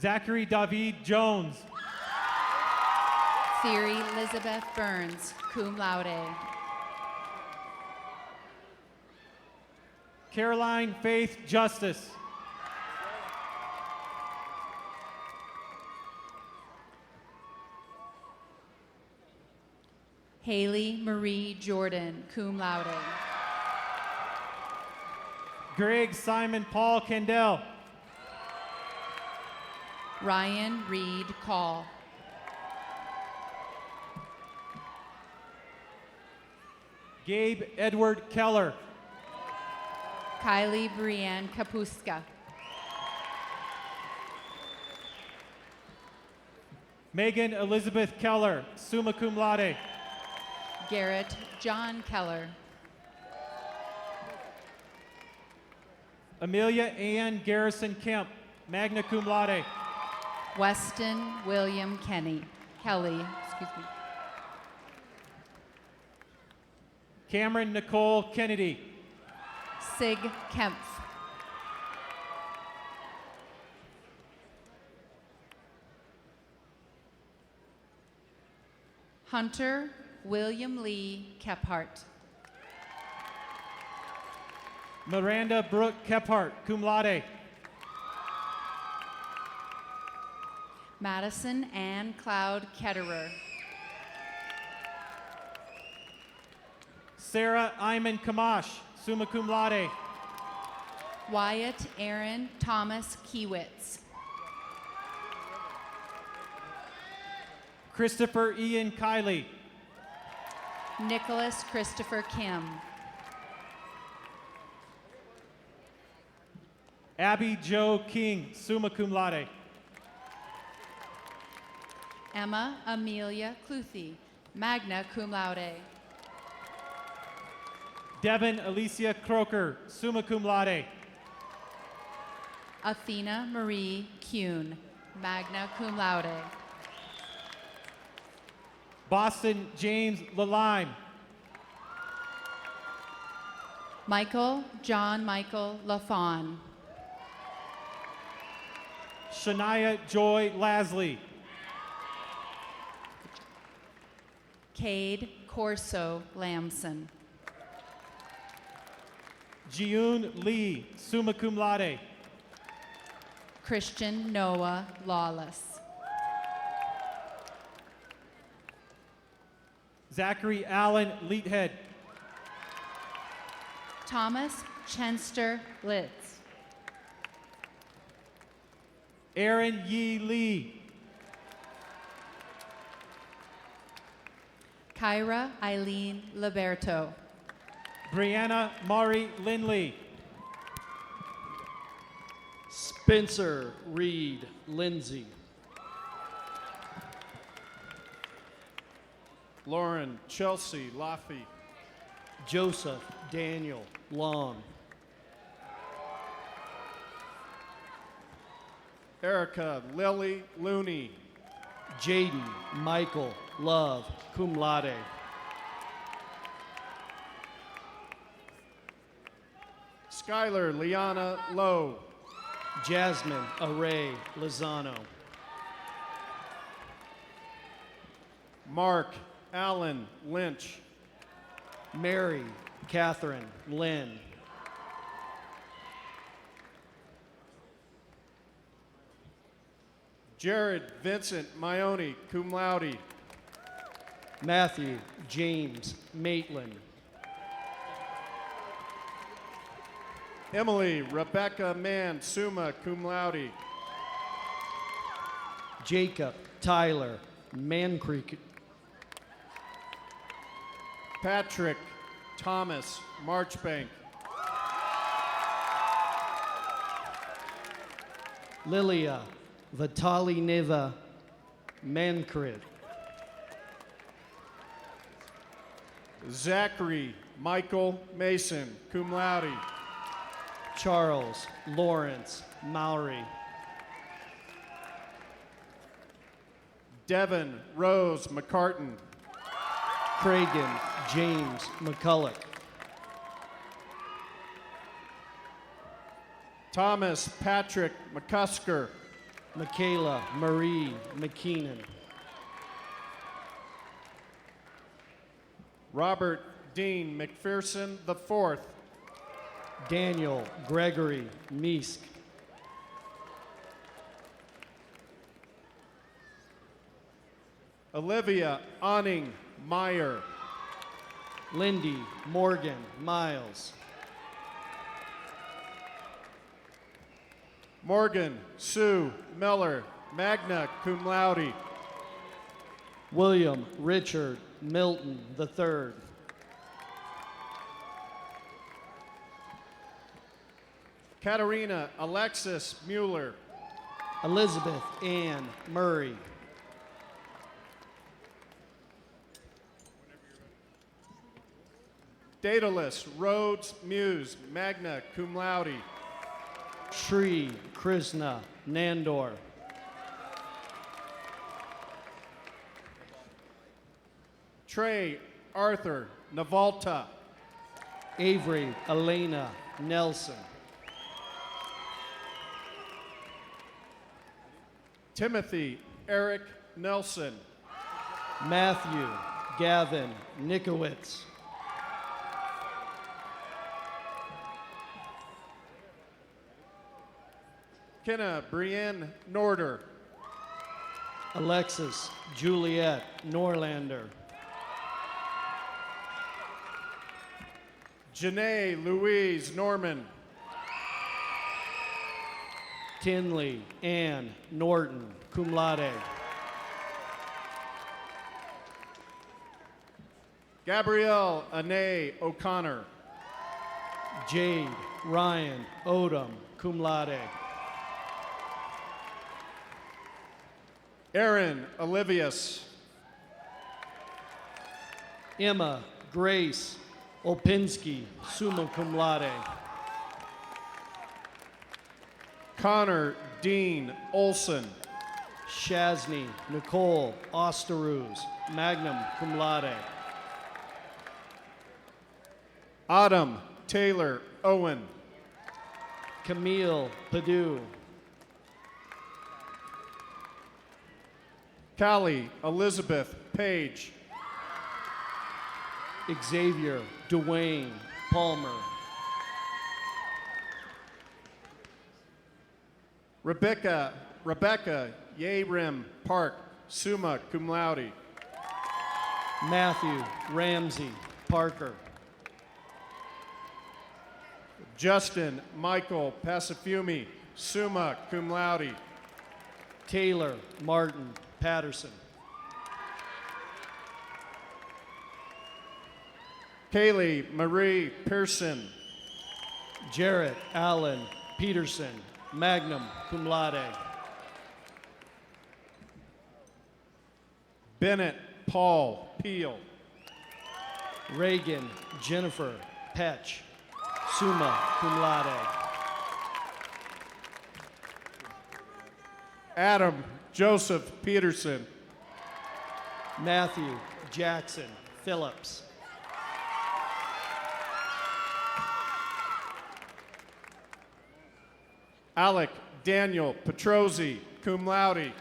Zachary David Jones. Theory Elizabeth Burns, cum laude. Caroline Faith Justice. Haley Marie Jordan, cum laude. Greg Simon Paul Kendall. Ryan Reed Call. Gabe Edward Keller. Kylie Brianne Kapuska. Megan Elizabeth Keller, summa cum laude. Garrett John Keller. Amelia Ann Garrison Kemp, magna cum laude. Weston William Kelly. Excuse me. Cameron Nicole Kennedy. Sig Kempf. Hunter William Lee Kephart. Miranda Brooke Kephart, cum laude. Madison Ann Cloud Ketterer. Sarah Iman Kamash, summa cum laude. Wyatt Aaron Thomas Kiewitz. Christopher Ian Kiley. Nicholas Christopher Kim. Abby Joe King, summa cum laude. Emma Amelia Cluthy, magna cum laude. Devin Alicia Croker, summa cum laude. Athena Marie Kuhn, magna cum laude. Boston James Lalime. Michael John Michael Lafon. Shania Joy Lasley. Cade Corso Lamson. Jiyoon Lee, summa cum laude. Christian Noah Lawless. Zachary Allen Leethead. Thomas Chenster Litz. Aaron Yee Lee. Kyra Eileen Liberto. Brianna Mari Lindley. Spencer Reed Lindsay. Lauren Chelsea Laffey. Joseph Daniel Long. Erica Lily Looney. Jaden Michael Love, cum laude. Skylar Liana Lowe. Jasmine Array Lozano. Mark Allen Lynch. Mary Catherine Lynn. Jared Vincent Maione, cum laude. Matthew James Maitland. Emily Rebecca Mann, summa cum laude. Jacob Tyler Mancreek. Patrick Thomas Marchbank. Lilia Vitali Neva Mancrid. Zachary Michael Mason, cum laude. Charles Lawrence Maury. Devin Rose McCartan. Cragen James McCulloch. Thomas Patrick McCusker. Michaela Marie McKeenan. Robert Dean McPherson IV. Daniel Gregory Meesk. Olivia Awning Meyer. Lindy Morgan Miles. Morgan Sue Miller, magna cum laude. William Richard Milton III. Katarina Alexis Mueller. Elizabeth Ann Murray. Daedalus Rhodes Muse, magna cum laude. Shri Krishna Nandor. Trey Arthur Navalta. Avery Elena Nelson. Timothy Eric Nelson. Matthew Gavin Nikowitz. Kenna Brienne Norder. Alexis Juliet Norlander. Janae Louise Norman. Tinley Ann Norton, cum laude. Gabrielle Anae O'Connor. Jade Ryan Odom, cum laude. Aaron Olivius. Emma Grace Opinski, summa cum laude. Connor Dean Olson. Shazni Nicole Osteruz, magnum cum laude. Autumn Taylor Owen. Camille Padu. Callie Elizabeth Page. Xavier Dwayne Palmer. Rebecca Yerim Park, summa cum laude. Matthew Ramsey Parker. Justin Michael Pasafumi, summa cum laude. Taylor Martin Patterson. Kaylee Marie Pearson. Jarrett Allen Peterson, magnum cum laude. Bennett Paul Peel. Reagan Jennifer Petch, summa cum laude. Adam Joseph Peterson. Matthew Jackson Phillips. Alec Daniel Petrozzi, cum laude.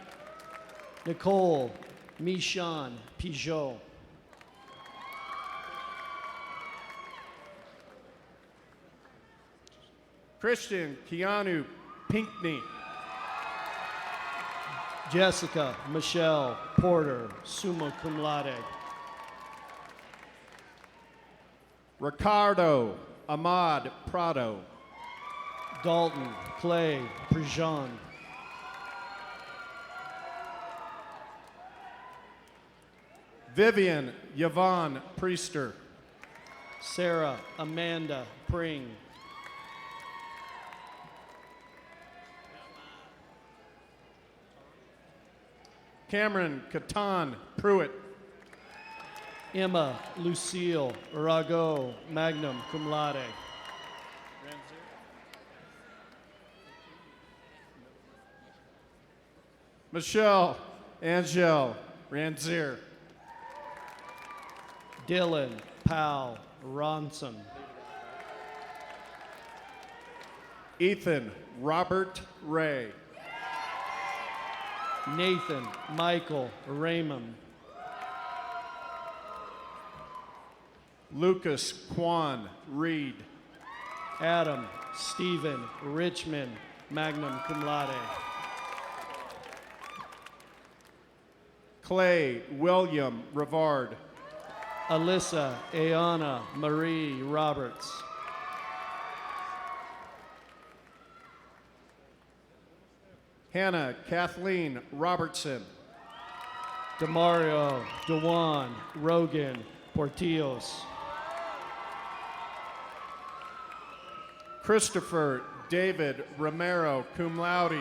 Nicole Michon Pijot. Christian Keanu Pinkney. Jessica Michelle Porter, summa cum laude. Ricardo Ahmad Prado. Dalton Clay Prejean. Vivian Yvonne Priester. Sarah Amanda Pring. Cameron Catan Pruitt. Emma Lucille Rago, magna cum laude. Michelle Angel Ranzier. Dylan Powell Ronson. Ethan Robert Ray. Nathan Michael Raymond. Lucas Quan Reed. Adam Stephen Richmond, magna cum laude. Clay William Rivard. Alyssa Ayana Marie Roberts. Hannah Kathleen Robertson. Demario Dewan Rogan Portillos. Christopher David Romero, cum laude.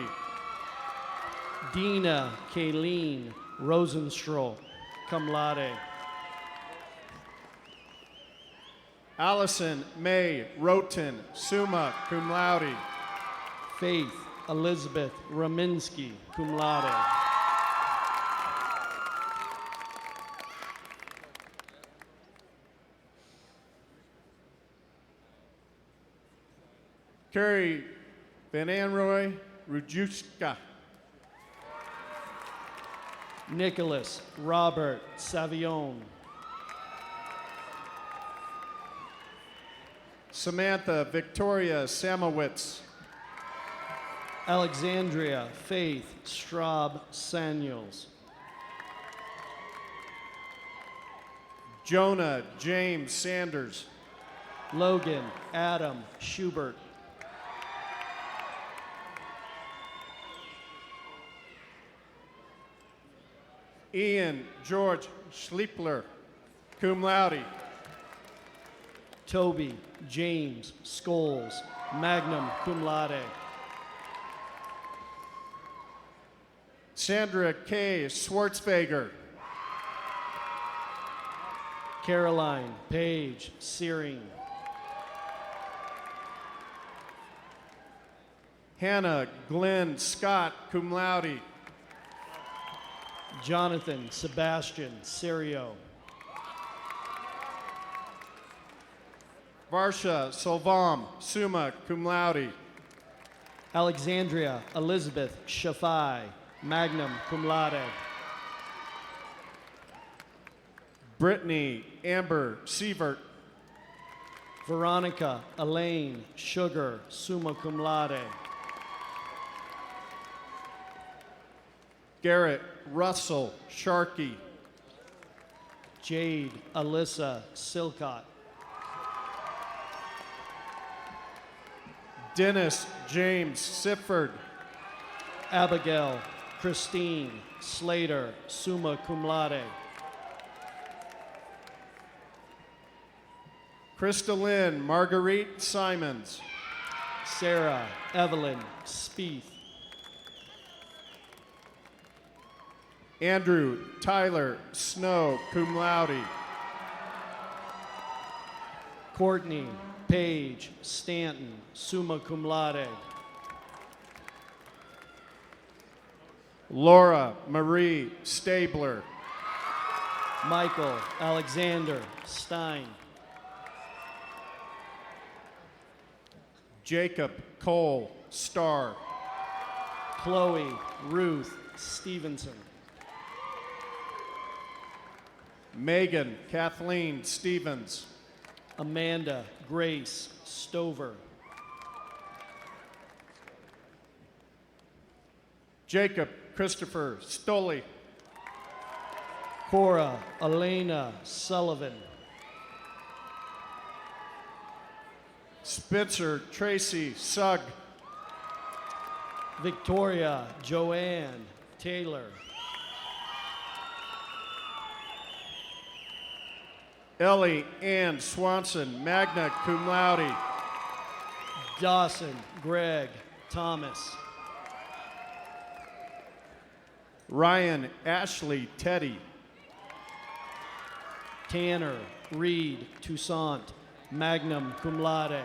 Dina Kayleen Rosenstro, cum laude. Allison May Roten, summa cum laude. Faith Elizabeth Raminsky, cum laude. Carrie Van Anroy Rujuska. Nicholas Robert Savion. Samantha Victoria Samowitz. Alexandria Faith Straub Samuels. Jonah James Sanders. Logan Adam Schubert. Ian George Schliepler, cum laude. Toby James Scholes, magna cum laude. Sandra K. Schwartzfager. Caroline Page Searing. Hannah Glenn Scott, cum laude. Jonathan Sebastian Serio. Varsha Solvam, summa cum laude. Alexandria Elizabeth Shafai, magna cum laude. Brittany Amber Sievert. Veronica Elaine Sugar, summa cum laude. Garrett Russell Sharkey. Jade Alyssa Silcott. Dennis James Sifford. Abigail Christine Slater, summa cum laude. Crystalline Marguerite Simons. Sarah Evelyn Spieth. Andrew Tyler Snow, cum laude. Courtney Paige Stanton, summa cum laude. Laura Marie Stabler. Michael Alexander Stein. Jacob Cole Starr. Chloe Ruth Stevenson. Megan Kathleen Stevens. Amanda Grace Stover. Jacob Christopher Stoley. Cora Elena Sullivan. Spitzer Tracy Sugg. Victoria Joanne Taylor. Ellie Ann Swanson, magna cum laude. Dawson Greg Thomas. Ryan Ashley Teddy. Tanner Reed Toussaint, magna cum laude.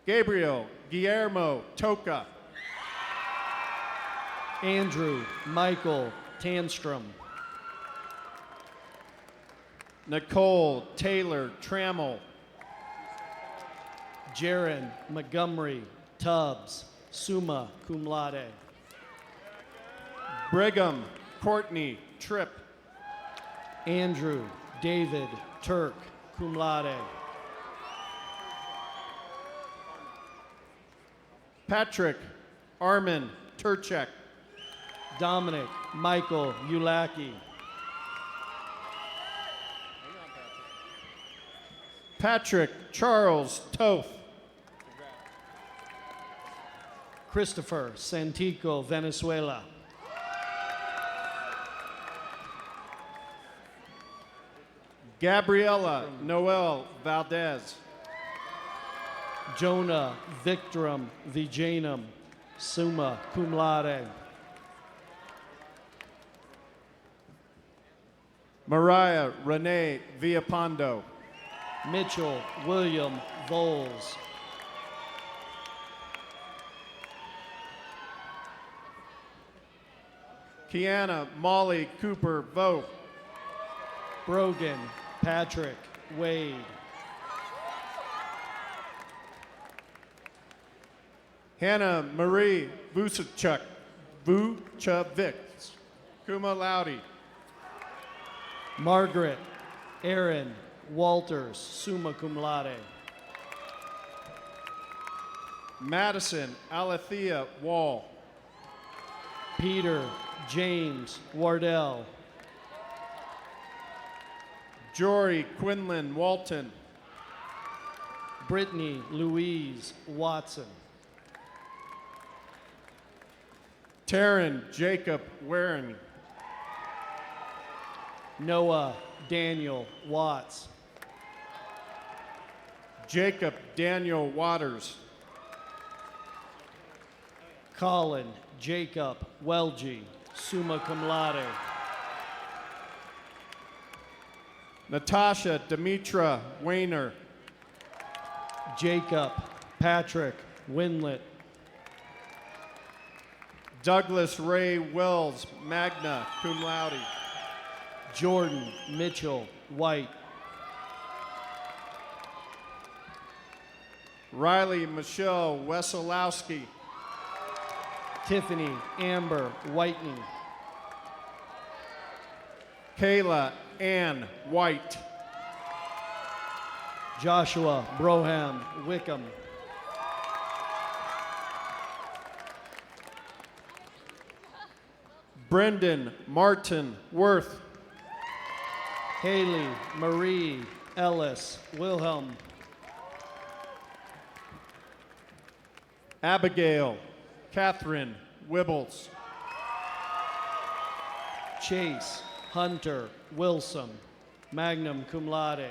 Gabriel Guillermo Toca. Andrew Michael Tanstrom. Nicole Taylor Trammell. Jaron Montgomery Tubbs, summa cum laude. Brigham Courtney Tripp. Andrew David Turk, cum laude. Patrick Armin Turchek. Dominic Michael Ulaki. Patrick Charles Toth. Christopher Santico Venezuela. Gabriela Noel Valdez. Jonah Victorum Vijanam, summa cum laude. Mariah Renee Villapando. Mitchell William Voles. Kiana Molly Cooper Vogt. Brogan Patrick Wade. Hannah Marie Vucevic, cum laude. Margaret Aaron Walters, summa cum laude. Madison Alethea Wall. Peter James Wardell. Jory Quinlan Walton. Brittany Louise Watson. Taryn Jacob Waring. Noah Daniel Watts. Jacob Daniel Waters. Colin Jacob Welge, summa cum laude. Natasha Demetra Weiner. Jacob Patrick Winlet. Douglas Ray Wells, magna cum laude. Jordan Mitchell White. Riley Michelle Wesolowski. Tiffany Amber Whitening. Kayla Ann White. Joshua Broham Wickham. Brendan Martin Worth. Haley Marie Ellis Wilhelm. Abigail Catherine Wibbles. Chase Hunter Wilson, magna cum laude.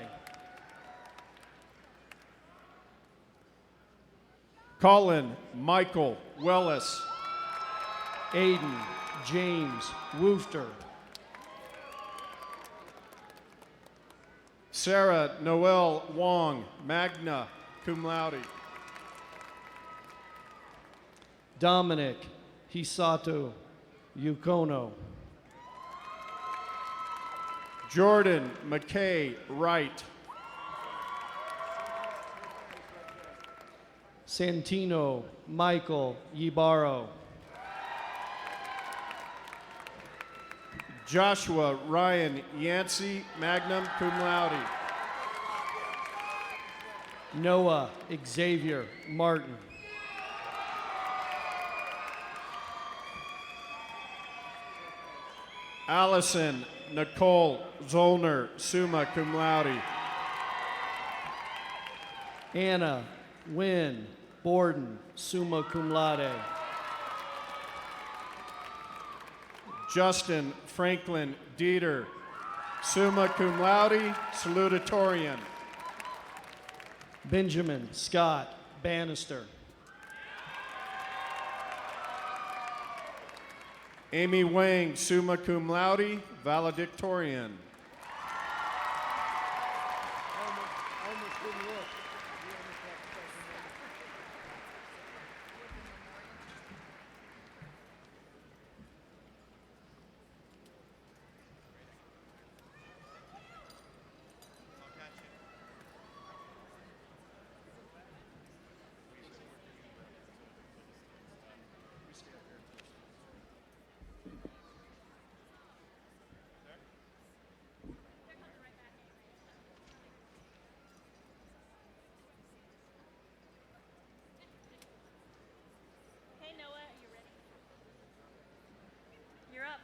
Colin Michael Wellis. Aiden James Wooster. Sarah Noel Wong, magna cum laude. Dominic Hisato Yukono. Jordan McKay Wright. Santino Michael Ybarro. Joshua Ryan Yancey, magna cum laude. Noah Xavier Martin. Allison Nicole Zollner, summa cum laude. Anna Wynn Borden, summa cum laude. Justin Franklin Dieter, summa cum laude, salutatorian. Benjamin Scott Bannister. Amy Wang, summa cum laude, valedictorian. Okay, Noah, are you ready? You're up.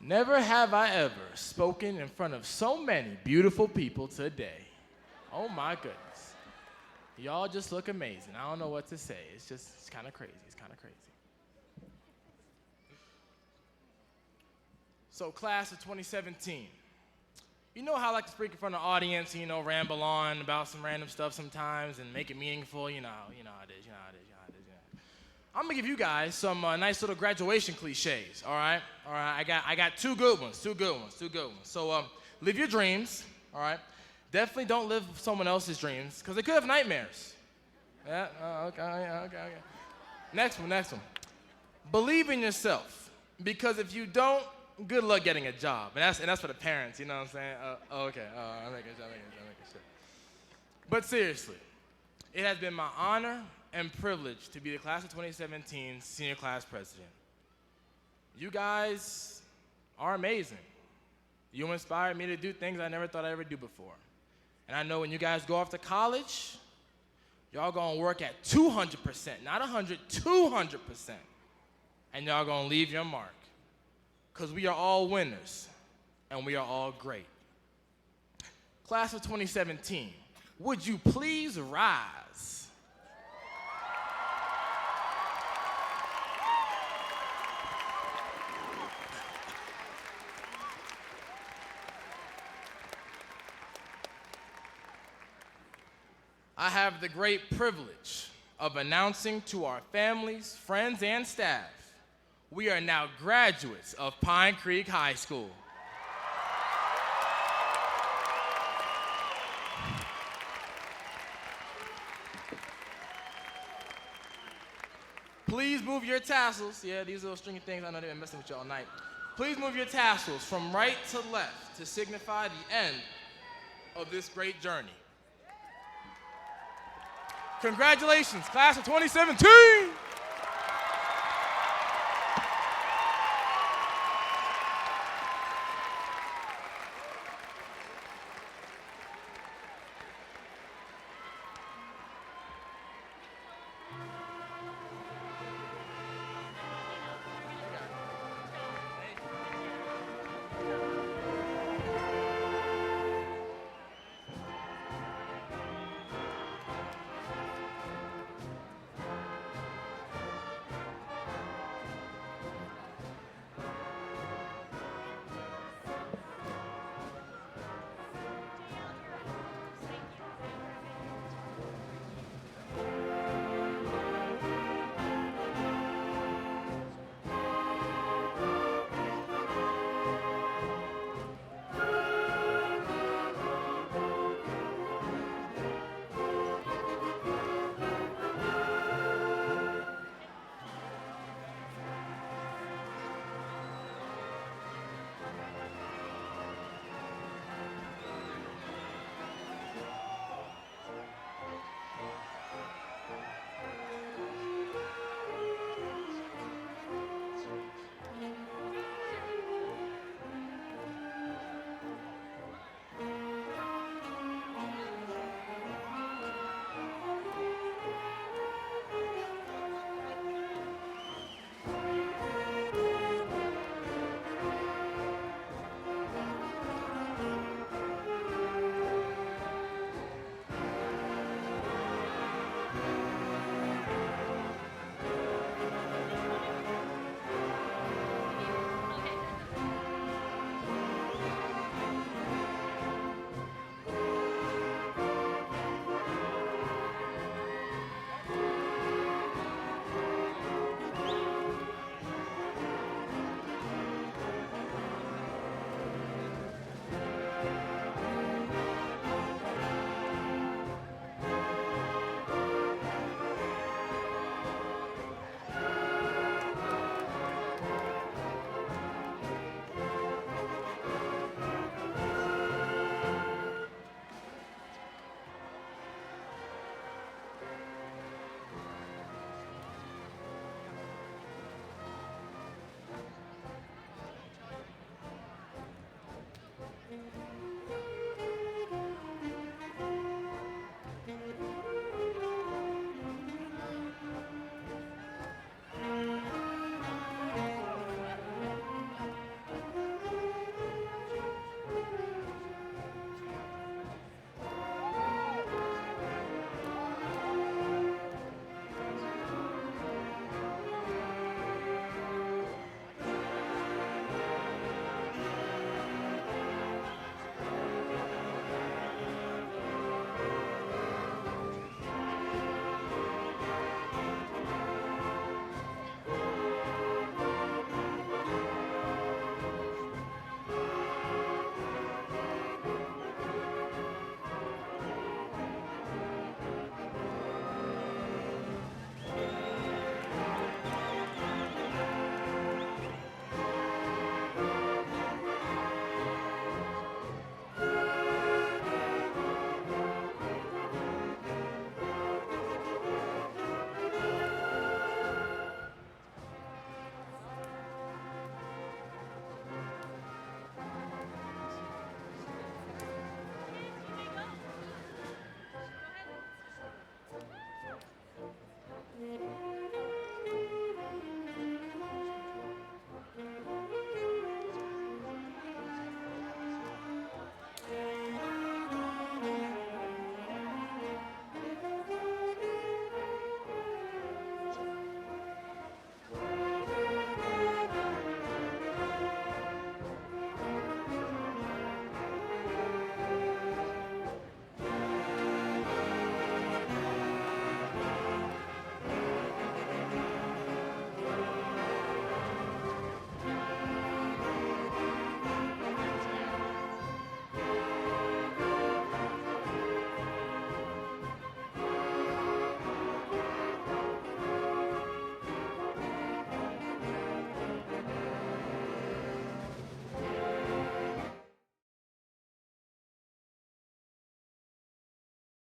Never have I ever spoken in front of so many beautiful people today. Oh my goodness. Y'all just look amazing. I don't know what to say. It's kind of crazy. It's kind of crazy. So class of 2017. You know how I like to speak in front of the audience and, ramble on about some random stuff sometimes and make it meaningful? You know how it is. I'm gonna give you guys some nice little graduation cliches, all right? All right, I got two good ones. So live your dreams, all right? Definitely don't live someone else's dreams, because they could have nightmares. Yeah, okay. Next one. Believe in yourself, because if you don't, good luck getting a job. And that's for the parents, you know what I'm saying? Okay, I'm making sure. But seriously, it has been my honor and privilege to be the class of 2017 senior class president. You guys are amazing. You inspired me to do things I never thought I'd ever do before. And I know when you guys go off to college, y'all gonna work at 200%, not 100, 200%. And y'all gonna leave your mark. Because we are all winners, and we are all great. Class of 2017, would you please rise? I have the great privilege of announcing to our families, friends, and staff, we are now graduates of Pine Creek High School. Please move your tassels. Yeah, these little stringy things, I know they've been messing with you all night. Please move your tassels from right to left to signify the end of this great journey. Congratulations, class of 2017!